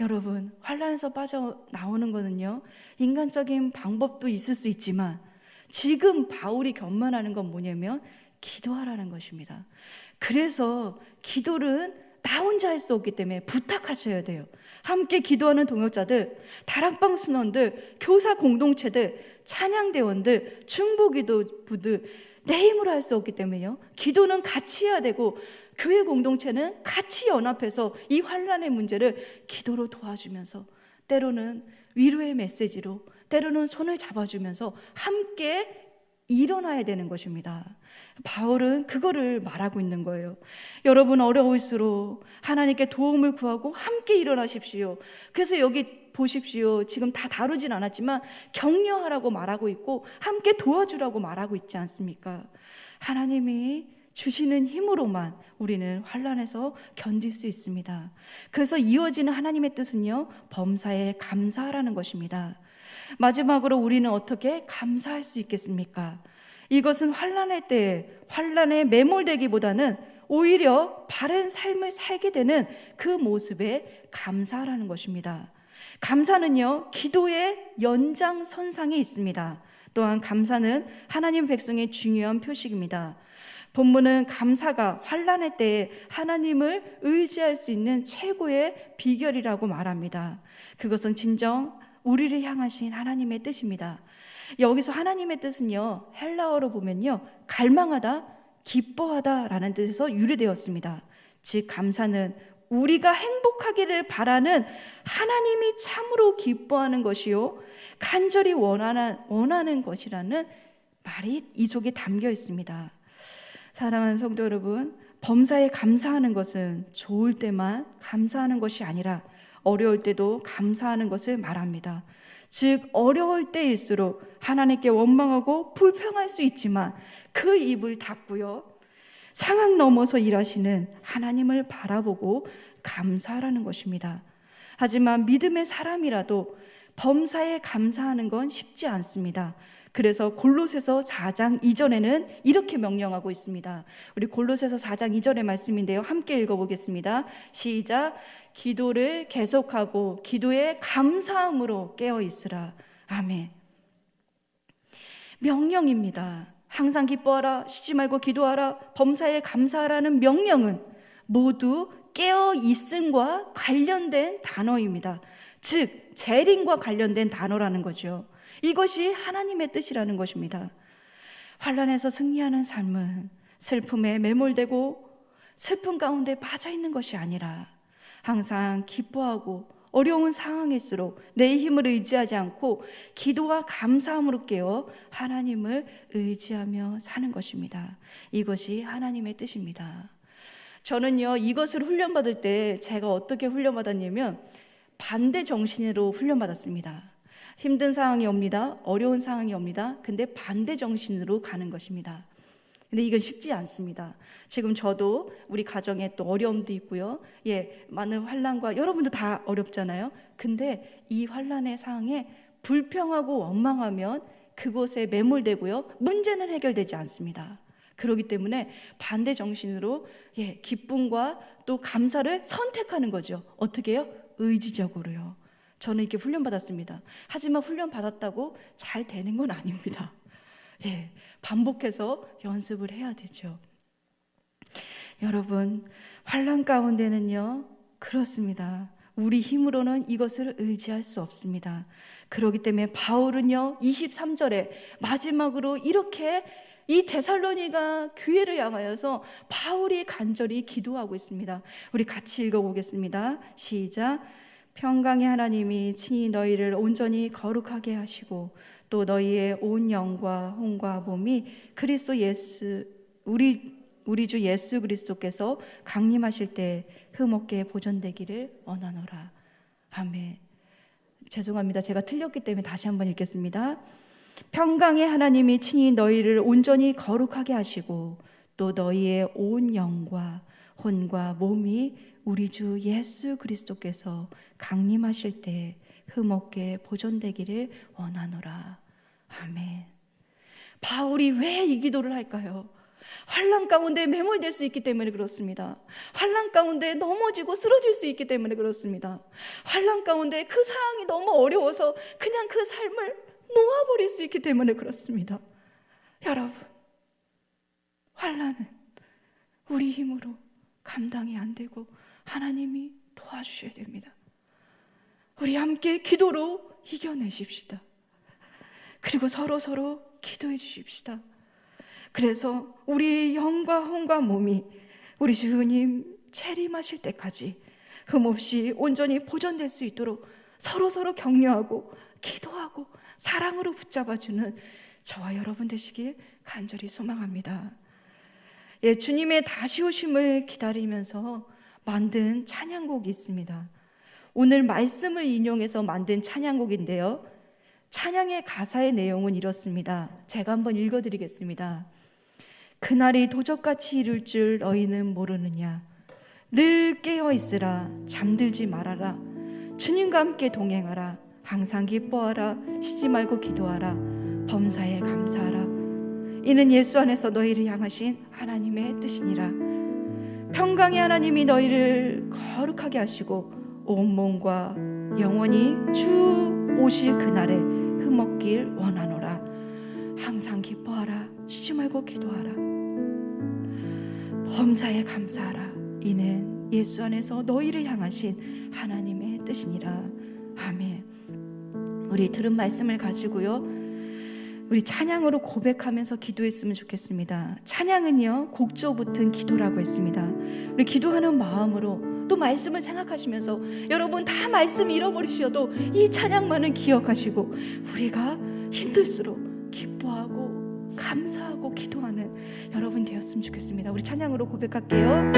여러분, 환난에서 빠져나오는 거는요, 인간적인 방법도 있을 수 있지만 지금 바울이 권면하는 건 뭐냐면 기도하라는 것입니다. 그래서 기도는 나 혼자 할 수 없기 때문에 부탁하셔야 돼요. 함께 기도하는 동역자들, 다락방 순원들, 교사 공동체들, 찬양대원들, 중보기도부들, 내 힘으로 할 수 없기 때문에요, 기도는 같이 해야 되고 교회 공동체는 같이 연합해서 이 환난의 문제를 기도로 도와주면서, 때로는 위로의 메시지로, 때로는 손을 잡아주면서 함께 일어나야 되는 것입니다. 바울은 그거를 말하고 있는 거예요. 여러분, 어려울수록 하나님께 도움을 구하고 함께 일어나십시오. 그래서 여기 보십시오. 지금 다 다루진 않았지만 격려하라고 말하고 있고 함께 도와주라고 말하고 있지 않습니까? 하나님이 주시는 힘으로만 우리는 환난에서 견딜 수 있습니다. 그래서 이어지는 하나님의 뜻은요, 범사에 감사하라는 것입니다. 마지막으로 우리는 어떻게 감사할 수 있겠습니까? 이것은 환난의 때에 환난에 매몰되기보다는 오히려 바른 삶을 살게 되는 그 모습에 감사하라는 것입니다. 감사는요, 기도의 연장선상에 있습니다. 또한 감사는 하나님 백성의 중요한 표식입니다. 본문은 감사가 환난의 때에 하나님을 의지할 수 있는 최고의 비결이라고 말합니다. 그것은 진정 우리를 향하신 하나님의 뜻입니다. 여기서 하나님의 뜻은요, 헬라어로 보면요, 갈망하다, 기뻐하다라는 뜻에서 유래되었습니다. 즉, 감사는 우리가 행복하기를 바라는 하나님이 참으로 기뻐하는 것이요, 간절히 원하는 것이라는 말이 이 속에 담겨 있습니다. 사랑하는 성도 여러분, 범사에 감사하는 것은 좋을 때만 감사하는 것이 아니라 어려울 때도 감사하는 것을 말합니다. 즉 어려울 때일수록 하나님께 원망하고 불평할 수 있지만 그 입을 닫고요, 상황 넘어서 일하시는 하나님을 바라보고 감사하라는 것입니다. 하지만 믿음의 사람이라도 범사에 감사하는 건 쉽지 않습니다. 그래서 골로새서 4장 2절에는 이렇게 명령하고 있습니다. 우리 골로새서 4장 2절의 말씀인데요, 함께 읽어보겠습니다. 시작. 기도를 계속하고 기도에 감사함으로 깨어 있으라. 아멘. 명령입니다. 항상 기뻐하라, 쉬지 말고 기도하라, 범사에 감사하라는 명령은 모두 깨어 있음과 관련된 단어입니다. 즉 재림과 관련된 단어라는 거죠. 이것이 하나님의 뜻이라는 것입니다. 환난에서 승리하는 삶은 슬픔에 매몰되고 슬픔 가운데 빠져 있는 것이 아니라 항상 기뻐하고 어려운 상황일수록 내 힘을 의지하지 않고 기도와 감사함으로 깨어 하나님을 의지하며 사는 것입니다. 이것이 하나님의 뜻입니다. 저는요, 이것을 훈련받을 때 제가 어떻게 훈련받았냐면 반대 정신으로 훈련받았습니다. 힘든 상황이 옵니다. 어려운 상황이 옵니다. 근데 반대 정신으로 가는 것입니다. 근데 이건 쉽지 않습니다. 지금 저도 우리 가정에 또 어려움도 있고요. 많은 환난과 여러분도 다 어렵잖아요. 근데 이 환난의 상황에 불평하고 원망하면 그곳에 매몰되고요, 문제는 해결되지 않습니다. 그렇기 때문에 반대 정신으로 기쁨과 또 감사를 선택하는 거죠. 어떻게 해요? 의지적으로요. 저는 이렇게 훈련받았습니다. 하지만 훈련받았다고 잘 되는 건 아닙니다. 반복해서 연습을 해야 되죠. 여러분, 환난 가운데는요, 그렇습니다. 우리 힘으로는 이것을 의지할 수 없습니다. 그렇기 때문에 바울은요, 23절에 마지막으로 이렇게 이 데살로니가 교회를 향하여서 바울이 간절히 기도하고 있습니다. 우리 같이 읽어보겠습니다. 시작. 평강의 하나님이 친히 너희를 온전히 거룩하게 하시고 또 너희의 온 영과 혼과 몸이 그리스도 예수 우리 주 예수 그리스도께서 강림하실 때 흠없게 보존되기를 원하노라. 아멘. 죄송합니다. 제가 틀렸기 때문에 다시 한번 읽겠습니다. 평강의 하나님이 친히 너희를 온전히 거룩하게 하시고 또 너희의 온 영과 혼과 몸이 우리 주 예수 그리스도께서 강림하실 때 흠없게 보존되기를 원하노라. 아멘. 바울이 왜 이 기도를 할까요? 환난 가운데 매몰될 수 있기 때문에 그렇습니다. 환난 가운데 넘어지고 쓰러질 수 있기 때문에 그렇습니다. 환난 가운데 그 상황이 너무 어려워서 그냥 그 삶을 놓아버릴 수 있기 때문에 그렇습니다. 여러분, 환난은 우리 힘으로 감당이 안 되고 하나님이 도와주셔야 됩니다. 우리 함께 기도로 이겨내십시다. 그리고 서로 기도해 주십시다. 그래서 우리 영과 혼과 몸이 우리 주님 재림하실 때까지 흠없이 온전히 보존될 수 있도록 서로 격려하고 기도하고 사랑으로 붙잡아주는 저와 여러분 되시길 간절히 소망합니다. 주님의 다시 오심을 기다리면서 만든 찬양곡이 있습니다. 오늘 말씀을 인용해서 만든 찬양곡인데요, 찬양의 가사의 내용은 이렇습니다. 제가 한번 읽어드리겠습니다. 그날이 도적같이 이룰 줄 너희는 모르느냐. 늘 깨어있으라. 잠들지 말아라. 주님과 함께 동행하라. 항상 기뻐하라. 쉬지 말고 기도하라. 범사에 감사하라. 이는 예수 안에서 너희를 향하신 하나님의 뜻이니라. 평강의 하나님이 너희를 거룩하게 하시고 온몸과 영원히 주 오실 그날에 흠없길 원하노라. 항상 기뻐하라. 쉬지 말고 기도하라. 범사에 감사하라. 이는 예수 안에서 너희를 향하신 하나님의 뜻이니라. 아멘. 우리 들은 말씀을 가지고요, 우리 찬양으로 고백하면서 기도했으면 좋겠습니다. 찬양은요, 곡조 붙은 기도라고 했습니다. 우리 기도하는 마음으로 또 말씀을 생각하시면서 여러분 다 말씀 잃어버리셔도 이 찬양만은 기억하시고 우리가 힘들수록 기뻐하고 감사하고 기도하는 여러분 되었으면 좋겠습니다. 우리 찬양으로 고백할게요.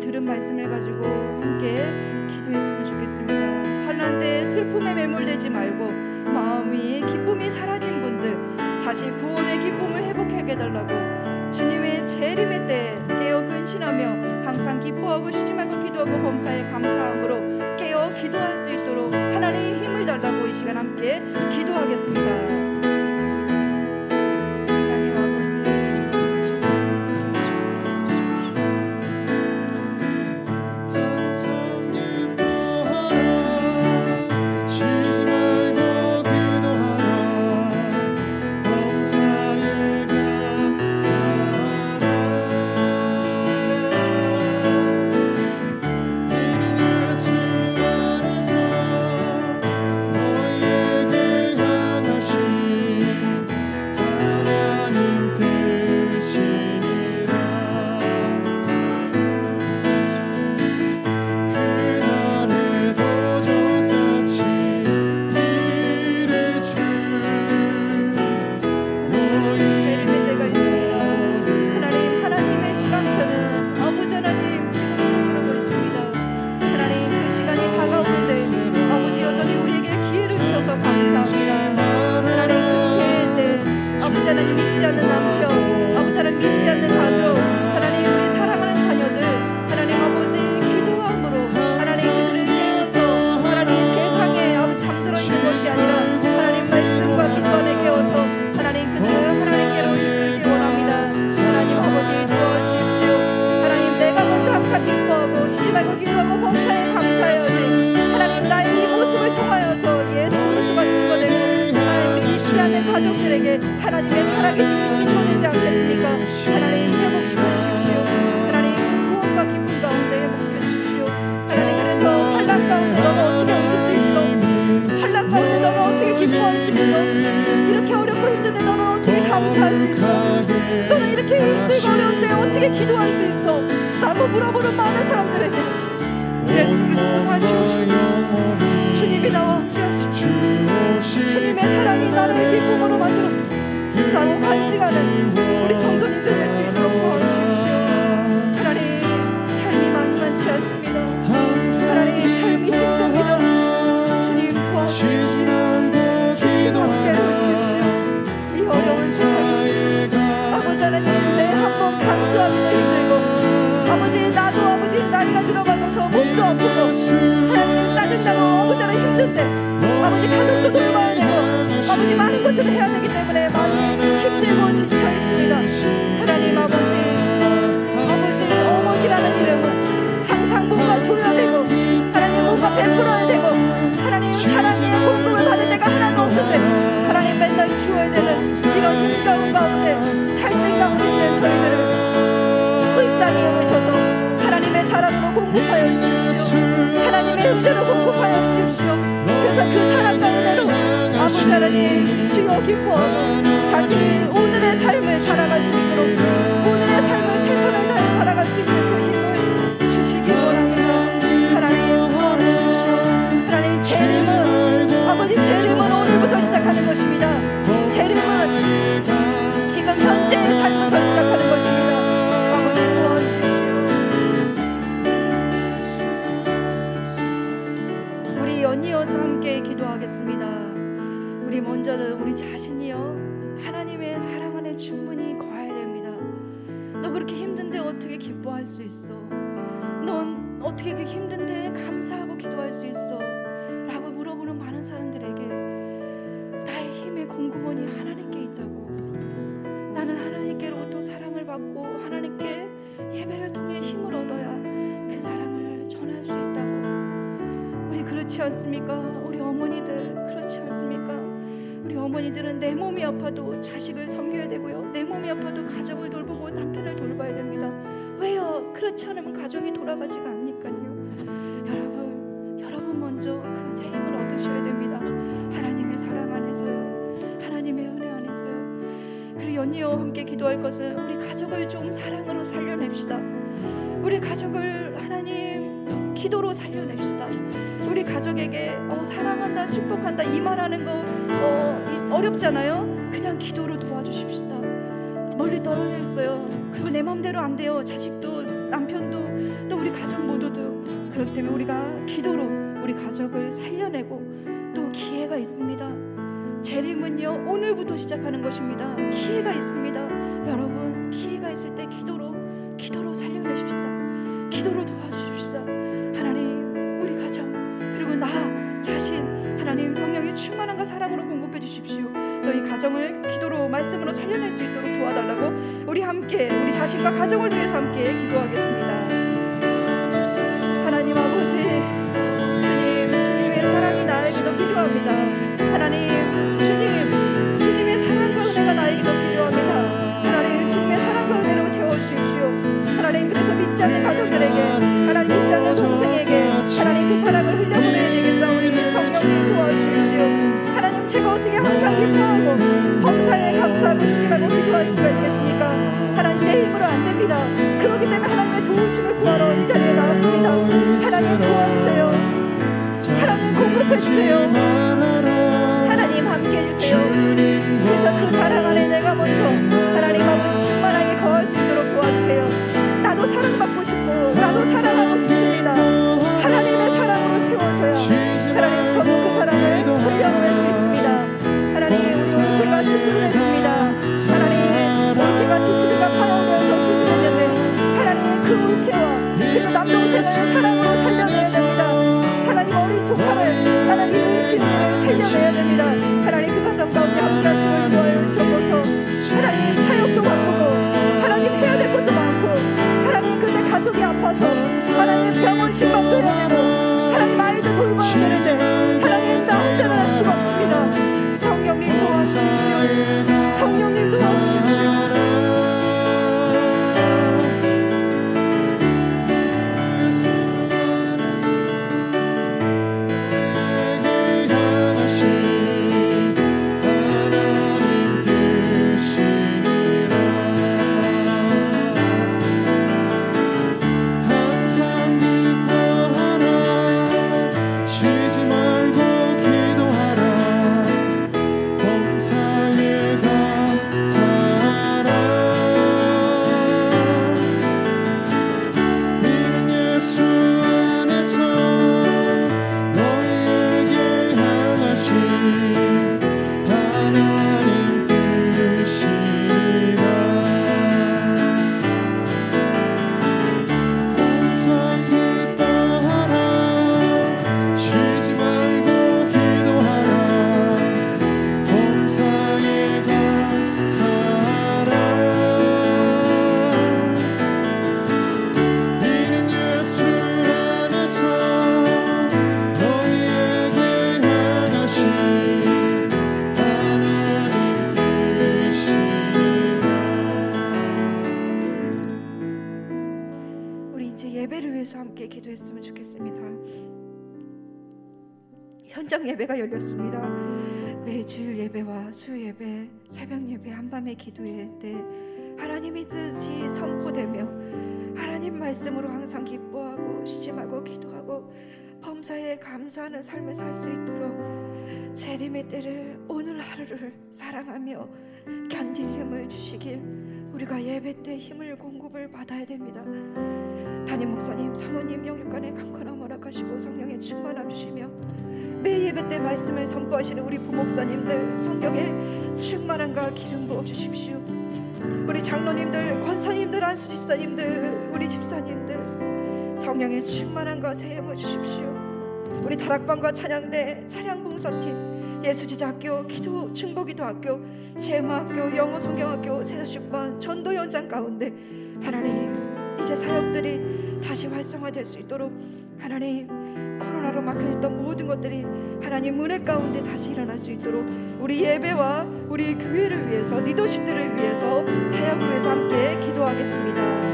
들은 말씀을 가지고 함께 기도했으면 좋겠습니다. 환난 때 슬픔에 매몰되지 말고 마음이 기쁨이 사라진 분들 다시 구원의 기쁨을 회복하게 해달라고 주님의 재림의 때 깨어 근신하며 항상 기뻐하고 쉬지 말고 기도하고 범사에 감사함으로 깨어 기도할 수 있도록 하나님의 힘을 달라고 이 시간 함께 기도하겠습니다.
너희에게 향하신
기도하고 범사에 감사해야지. 하나님 나의 이 모습을 통하여서 예수 그리스도가 증거되고 하나님 이 시간의 가족들에게 하나님의 살아계심이 증거되지 않겠습니까? 하나님 회복시켜 주십시오. 하나님 구원과 기쁨 가운데 회복시켜 주십시오. 하나님 그래서 환난 가운데 너는 어떻게 웃을 수 있어? 환난 가운데 너는 어떻게 기뻐할 수 있어? 이렇게 어렵고 힘든데 너는 어떻게 감사할 수 있어? 너는 이렇게 힘들고 어려운데 어떻게 기도할 수 있어? 라고 물어보는 많은 사람들에게 예수 그리스도 하시옵시오. 주님이 나와 함께 하십시오. 주님의 사랑이 나를 기쁨으로 만들었어 라고 간증하는 우리 성도님들 될 수 있도록 도와주십시오. 하나님 삶이 만만치 않습니다. 하나님 삶이 힘듭니다. 주님 도와주십시오. 주님 함께 하십시오. 이 어려운 세상에 아버지 하나님 내 한 번 감수하기도 힘들고 아버지 나도 아버지 나이가 들어가면서 몸도 아프고 하나님 짜증나고 아버지 하나님 힘든데 아버지 가족도 돌봐야 되고 아버지 많은 것들을 해야 되기 때문에 많이 힘들고 지쳐 있습니다. 하나님 아버지 어머니라는 이름은 항상 뭔가 줘야 되고 하나님 뭔가 베풀어야 되고 하나님 사랑의 공급을 받을 때가 하나도 없는데 하나님 맨날 주어야 되는 이런 힘겨운 가운데 탈진 가운데 있는 저희들을 불쌍히 여기셔서 하나님의 사랑으로 공급하여 주십시오. 하나님의 은혜로 공급하여 주십시오. 그래서 그 사랑과 은혜로 아버지 하나님 주여 기뻐하고 다시 오늘의 삶을 살아갈 수 있도록 오늘의 삶을 최선을 다해 살아갈 수 있는 그 힘을 주시기 원합니다. 하나님 도와주십시오. 하나님 재림은 아버지 재림은 오늘부터 시작하는 것입니다. 재림은 지금 현재의 삶부터 시작하는 것입니다. 아버지 도와주십시오. 우리 연이어서 함께 기도하겠습니다. 우리 먼저는 우리 자신이요 하나님의 사랑 안에 충분히 거해야 됩니다. 너 그렇게 힘든데 어떻게 기뻐할 수 있어? 넌 어떻게 그 힘든데 감사하고 기도할 수 있어? 라고 물어보는 많은 사람들에게 나의 힘의 공급원이 하나님께 있다고. 나는 하나님께로부터 사랑을 받고 하나님께 예배를 통해 힘을 얻어야 그 사랑을 전할 수 있다고. 우리 그렇지 않습니까? 우리 어머니들 그렇지 않습니까? 우리 어머니들은 내 몸이 아파도 자식을 섬겨야 되고요, 내 몸이 아파도 가족을 돌보고 남편을 돌봐야 됩니다. 왜요? 그렇지 않으면 가정이 돌아가지가 않으니까요. 여러분 먼저 그 새 힘을 얻으셔야 됩니다. 하나님의 사랑 안에서요, 하나님의 은혜 안에서요. 그리고 연이어 함께 기도할 것은 우리 가족을 좀 사랑으로 살려냅시다. 우리 가족을 하나님 기도로 살려냅시다. 우리 가족에게 사랑한다, 축복한다 이 말하는 거 어렵잖아요. 그냥 기도로 도와주십시다. 멀리 떨어져 있어요. 그리고 내 마음대로 안 돼요. 자식도 남편도 또 우리 가족 모두도. 그렇기 때문에 우리가 기도로 우리 가족을 살려내고 또 기회가 있습니다. 재림은요 오늘부터 시작하는 것입니다. 기회가 있습니다. 여러분 기회가 있을 때 기도로 살려내십시다. 기도로 도와주십시다. 하나님 우리 가정 그리고 나 자신 하나님 성령의 충만함과 사랑으로 공급해 주십시오. 너희 가정을 기도로 말씀으로 살려낼 수 있도록 도와달라고 우리 함께 우리 자신과 가정을 위해서 함께 기도하겠습니다. 하나님 아버지 주님의 사랑이 나에게도 필요합니다. 하나님 주님의 사랑과 은혜가 나에게도 필요합니다. 하나님 주님의 사랑과 은혜로 채워주십시오. 하나님 그래서 믿지 않는 가족들에게 하나님 믿지 않는 동생에게 하나님 그 사랑을 흘려보내야 되겠사오니 성령님 도와주십시오. 하나님 제가 어떻게 항상 기뻐하고 범사에 감사하고 시집하고 기도할 수가 있겠습니까? 하나님 내 힘으로 안 됩니다. 그렇기 때문에 하나님의 도우심을 구하러 이 자리에 나왔습니다. 하나님 도와주세요. 하나님 공급해주세요. 하나님 함께해주세요. 그래서 그 사랑 안에 내가 먼저 하나님 아버지 충만하게 거할 수 있도록 도와주세요. 나도 사랑받고 싶고 나도 사랑하고 싶습니다. 하나님의 사랑으로 채워져야 하나님 저도 그 사랑을 흘려보낼 수 있습니다. 하나님 올케가 수술했습니다. 하나님 올케가 지스루가 파열되어서 수술했는데 하나님 그 올케와 그리고 남동생을 사랑으로 살려내야 됩니다. 하나님 어린 조카를 하나님 의심을 살려내야 됩니다. 하나님 그 가정 가운데 함께 하심을 구하여 주셔서 하나님 사역도 바꾸고 하나님 해야 될 것도 많고 하나님 그때 가족이 아파 아파서 하나님 병원 신방돼야 되고 하나님 아이도 돌봐야 되는데 하나님 나 혼자는 할 수가 없습니다. 성령님 도와주십시오. 성령님 도와주십시오. 기도했으면 좋겠습니다. 현장 예배가 열렸습니다. 매주일 예배와 수요 예배, 새벽 예배, 한밤의 기도회 때 하나님의 뜻이 선포되며 하나님 말씀으로 항상 기뻐하고 쉬지 말고 기도하고 범사에 감사하는 삶을 살 수 있도록 재림의 때를 오늘 하루를 사랑하며 견딜 힘을 주시길 우리가 예배 때 힘을 공급을 받아야 됩니다. 담임 목사님, 사모님 영육간에 강건함 허락하시고 성령의 충만함 주시며 매 예배 때 말씀을 선포하시는 우리 부목사님들 성령의 충만함과 기름 부어 주십시오. 우리 장로님들, 권사님들, 안수집사님들, 우리 집사님들 성령의 충만함과 세움을 주십시오. 우리 다락방과 찬양대, 찬양봉사팀, 예수제자학교, 기도 중보기도학교, 세마학교, 영어성경학교, 세사식반, 전도 현장 가운데 하나님 이제 사역들이 다시 활성화될 수 있도록 하나님 코로나로 막혀있던 모든 것들이 하나님 은혜 가운데 다시 일어날 수 있도록 우리 예배와 우리 교회를 위해서 리더십들을 위해서 사역을 위해서 함께 기도하겠습니다.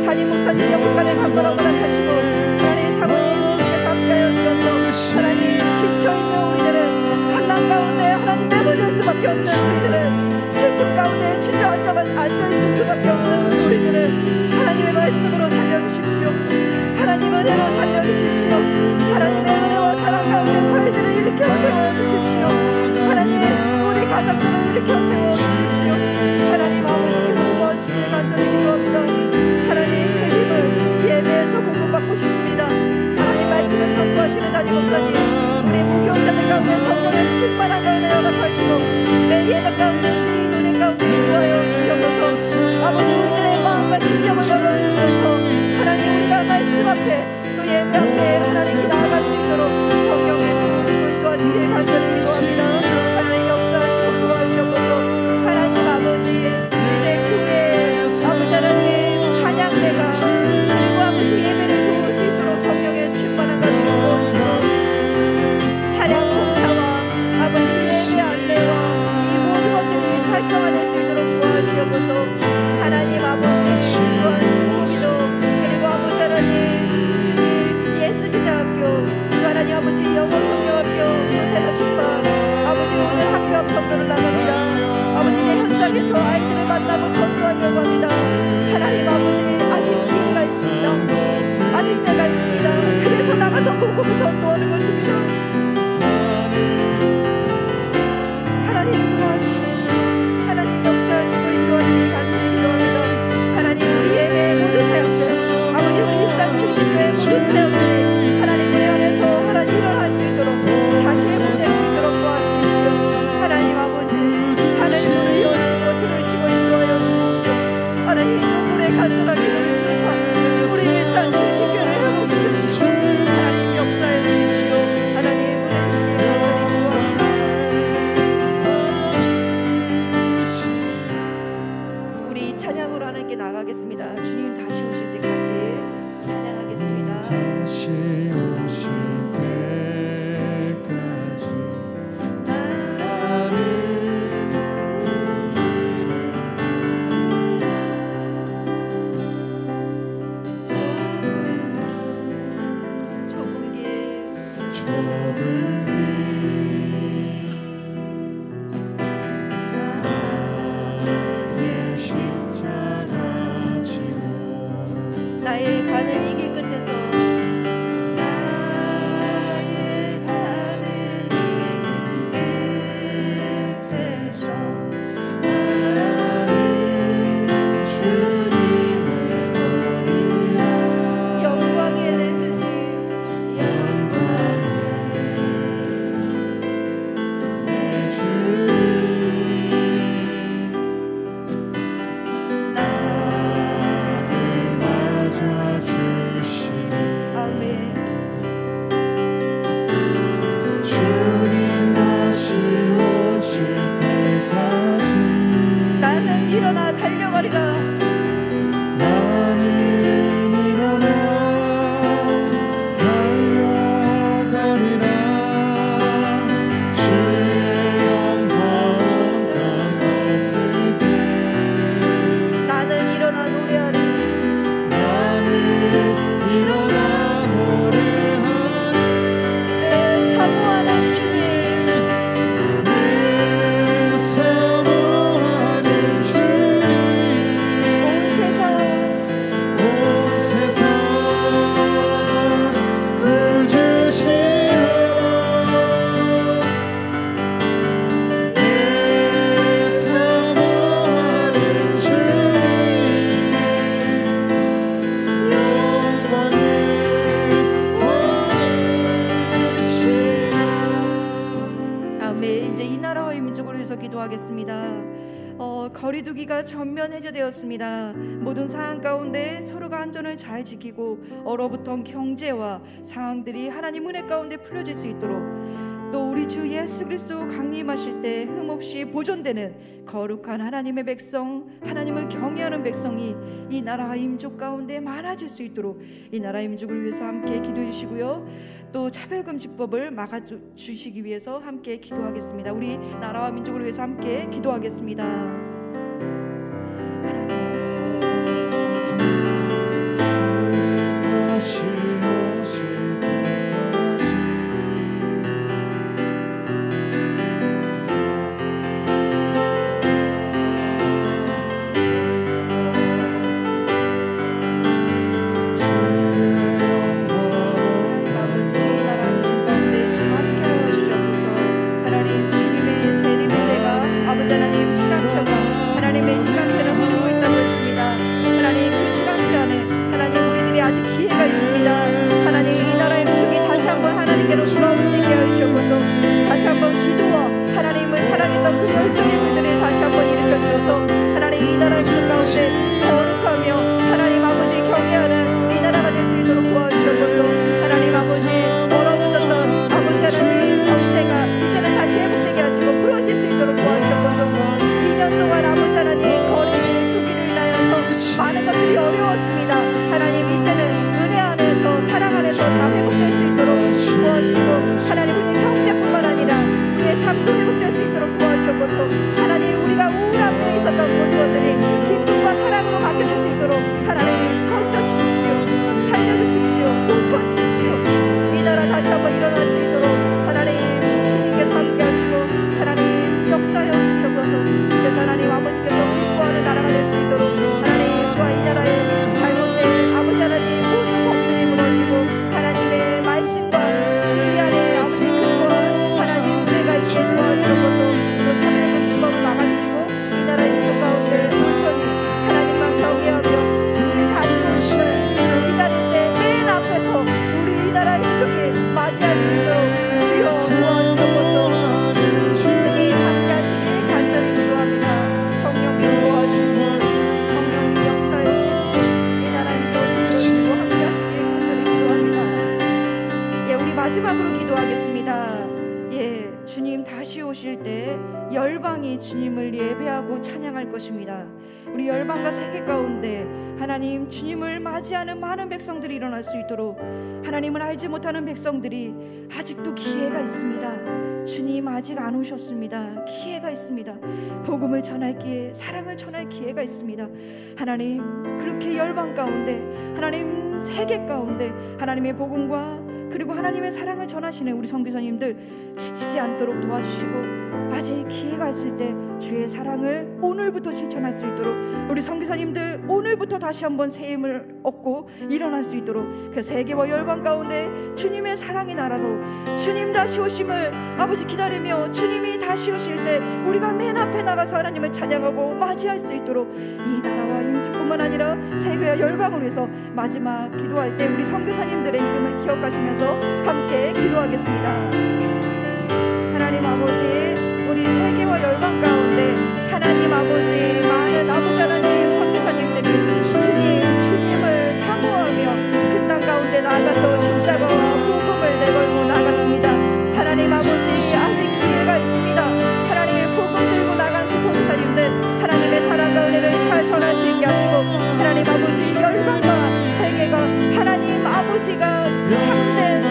담임 목사님 영국간에 강건하고 허락하시고 하나님 사모님 주님께서 함께하여 주셔서 하나님 지쳐있는 우리들은 한난 가운데 하나님 내버릴 수밖에 없는 우리들은 슬픔 가운데 주저앉아 앉아있을 수밖에 없는 우리들은 하나님의 말씀으로 살려주십시오. 하나님 은혜로 살려주십시오. 하나님의 은혜와 사랑 가운데 저희들을 일으켜 세워주십시오. 하나님 우리 가족들을 일으켜 세워주십시오. 하나님 아버지께서 도와주시길 간절히 기도합니다. 하나님 그 힘을 예배에서 공급받고 싶습니다. 하나님 말씀을 선포하시는 담임 목사님, 우리 무교자들 가운데 성령의 충만한 가운데 허락하시고 내 예배 가운데 주님 은혜 가운데 인도하여 주셔서 아버지 우리들의 마음과 심령을 열어주셔서 하나님 우리가 말씀 앞에 또 예배 앞에 하나님께 나아갈 수 있도록 성령의 도우심을 도와주시길 간절히 기도합니다. 하나님 역사하시고 도와주셔서 하나님 아버지 이제 교회 아버지 하나님 찬양대가 그리고 아버지 예배를 도울 수 있도록 성령의 충만한 가운데 도와주시고 찬양 봉사와 아버지 예배 안내와 이 모든 것들이 활성화될 수 있도록 도와주셔서 하나님 아버지 또한 신부기도 그리고 아버지 하나님 주님 예수제자학교 하나님 아버지 영어성경학교 세사축반 아버지 오늘 통해서 아이들을 만나고 전도하려고 합니다. 하나님 아버지, 아직 기회가 있습니다. 아직 때가 있습니다. 그래서 나가서 복음을 전도하는 것입니다. 하나님 도와주십시오. 하나님 역사하시고 인도하시기 간절히 기도합니다. 하나님 우리 예배의 모든 사역들, 아버지 우리 일산 침식교회 모든 사역들이 하나님 은혜 안에서 하나님 일어날 수 있도록 다시 회복될 수 있도록 도와주십시오. 하나님 아버지 하나님 문을 여시고 들으시고 인도하여 주십시오. 하나님 눈물에 간절한 기도를 들으사 우리 일산 침식교회를 회복시켜주시고 하나님 역사해 주십시오. 하나님 은혜 주시기 간절히 기도합니다. 우리 찬양으로 하나님께 나가겠습니다. 주님 다시 오실 때까지 찬양하겠습니다.
다시 오실 때까지 나를
좁은 길
좁은 길 나의 십자가 지고
나의 가는 이 길 끝에서
나의 가는 이 끝에서 나를 주님을 보리라
영광의 내 주님
영광의 내 주님 나를 맞아주시니
아멘.
주님 다시 오실 때까지
나는 일어나 달려가리라.
나는 일어나 달려가리라 주의 영광 온 땅 덮을 때
나는 일어나 노래하리.
나는 일어나 노래하리
내 사모하는 주님
내 사모하는 주님
온 세상
온 세상 구주시라 내 사모하는 주님 영광의 왕이시라
아멘. 이제 이 나라와 이 민족을 위해서 기도하겠습니다. 거리두기가 전면 해제되었습니다. 모든 상황 가운데 서로가 안전을 잘 지키고 얼어붙은 경제와 상황들이 하나님 은혜 가운데 풀려질 수 있도록 또 우리 주 예수 그리스도 강림하실 때 흠없이 보존되는 거룩한 하나님의 백성, 하나님을 경외하는 백성이 이 나라와 이 민족 가운데 많아질 수 있도록 이 나라의 민족을 위해서 함께 기도해 주시고요. 또 차별금지법을 막아주시기 위해서 함께 기도하겠습니다. 우리 나라와 민족을 위해서 함께 기도하겠습니다.
주님 다시 오실 때까지
하나님의 시간표는 흐르고 있다고 했습니다. 하나님 그 시간표 안에 하나님 우리들이 아직 기회가 있습니다. 하나님 이 나라의 민족이 다시 한번 하나님께로 돌아올 수 있게 하시옵소서. 다시 한번 기도와 하나님을 사랑했던 그 열정의 분들을 다시 한번 일으켜 주셔서 하나님 이 나라의 민족 가운데 거룩하며 하나님 아버지 경외하는 이 나라가 될 수 있도록 도와주셔서 하나님 아버지 얼어붙었던 아버지 하나님 경제가 이제는 다시 회복되게 하시고 풀어질 수 있도록 도와주셔서 2년 동안 아버지 하나님 거리를 주기를 인하여서 많은 것들이 어려웠습니다. 하나님 이제는 은혜 안에서 사랑 안에서 다 회복될 수 있도록 도와주시고 하나님 우리의 경제뿐만 아니라 우리의 삶도 회복될 수 있도록 도와주셔서 하나님 우리가 우울한 데 있었던 모든 것들이 기쁨과 사랑으로 바뀌어질 수 있도록 하나님 건져주십시오. 살려주십시오. 고쳐주십시오. 이 나라 다시 한번 일어날 수 있도록 하나님 주님께서 함께 하시고 하나님 역사해 주셔서 그래서 하나님 아버지께서 영원히 주님을 예배하고 찬양할 것입니다. 우리 열방과 세계 가운데 하나님 주님을 맞이하는 많은 백성들이 일어날 수 있도록, 하나님을 알지 못하는 백성들이 아직도 기회가 있습니다. 주님 아직 안 오셨습니다. 기회가 있습니다. 복음을 전할 기회, 사랑을 전할 기회가 있습니다. 하나님 그렇게 열방 가운데, 하나님 세계 가운데 하나님의 복음과 그리고 하나님의 사랑을 전하시는 우리 선교사님들 지치지 않도록 도와주시고, 아직 기회가 있을 때 주의 사랑을 오늘부터 실천할 수 있도록, 우리 선교사님들 오늘부터 다시 한번 새 힘을 얻고 일어날 수 있도록, 그 세계와 열방 가운데 주님의 사랑의 나라로 주님 다시 오심을 아버지 기다리며, 주님이 다시 오실 때 우리가 맨 앞에 나가서 하나님을 찬양하고 맞이할 수 있도록, 이 나라와 임직뿐만 아니라 세계와 열방을 위해서 마지막 기도할 때 우리 선교사님들의 이름을 기억하시면서 함께 기도하겠습니다. 하나님 아버지, 우리 세계와 열방 가운데 하나님 아버지 많은 아버지 하나님 선교사님들이 주님을 사모하며 그 땅 가운데 나가서 십자가와 복음을 내걸고 나갔습니다. 하나님 아버지 아직 기회가 있습니다. 하나님 복음 들고 나간 그 선교사님들 하나님의 사랑과 은혜를 잘 전할 수 있게 하시고, 하나님 아버지 열방과 세계가 하나님 아버지가 참된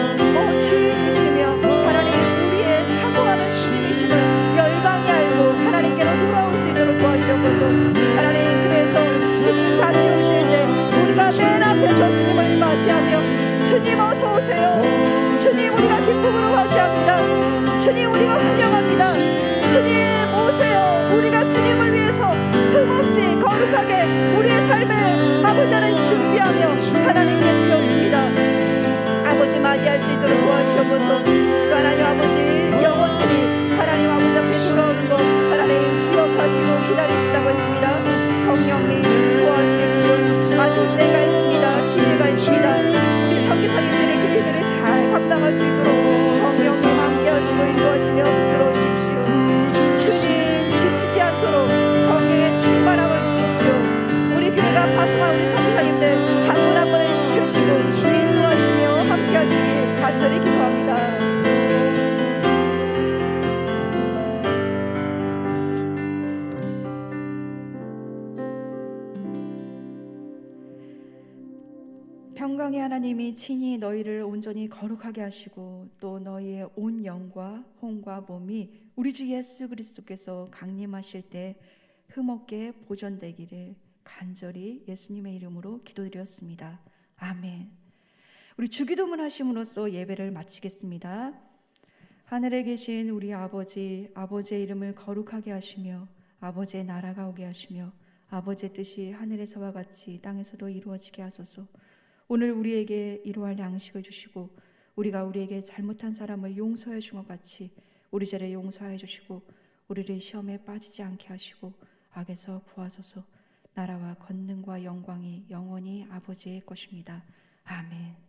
주인이시며 하나님 우리의 사모하는 주님이심을 열방이 알고 하나님께로 돌아올 수 있도록 도와주옵소서. 하나님 그래서 주님 다시 오실 때 우리가 맨 앞에서 주님을 맞이하며, 주님 어서 오세요, 주님 우리가 기쁨으로 맞이합니다, 주님 우리가 환영합니다, 주님 오세요. 우리가 주님을 위해서 흠없이 거룩하게 우리의 삶을 아버지 하나님 준비하며 하나님께 드렸습니다. 아버지 맞이할 수 있도록 도와주옵소서. 또 하나님 아버지 영혼들이 하나님 아버지 앞에 돌아오는 것 하나님 기억하시고 기다리신다고 했습니다. 성령님 도와주십시오. 아직 때가 있습니다. 기회가 있습니다. 우리 선교사님들이 그 일들을 잘 감당할 수 있도록 성령님 함께 하시고 인도하시며 붙들어주십시오. 주님 지치지 않도록 성령의 충만함을 주십시오. 우리 교회가 파송한 우리 선교사님들 한 분 한 분을 지켜주시고 인도하시며 함께 하시길 간절히 기도합니다. 평강의 하나님이 친히 너희를 온전히 거룩하게 하시고, 또 너희의 온 영과 혼과 몸이 우리 주 예수 그리스도께서 강림하실 때 흠없게 보존되기를 간절히 예수님의 이름으로 기도드렸습니다. 아멘. 우리 주기도문 하심으로써 예배를 마치겠습니다. 하늘에 계신 우리 아버지, 아버지의 이름을 거룩하게 하시며 아버지의 나라가 오게 하시며 아버지의 뜻이 하늘에서와 같이 땅에서도 이루어지게 하소서. 오늘 우리에게 이루할 양식을 주시고, 우리가 우리에게 잘못한 사람을 용서해 준 것 같이 우리 죄를 용서해 주시고, 우리를 시험에 빠지지 않게 하시고 악에서 구하소서. 나라와 권능과 영광이 영원히 아버지의 것입니다. 아멘.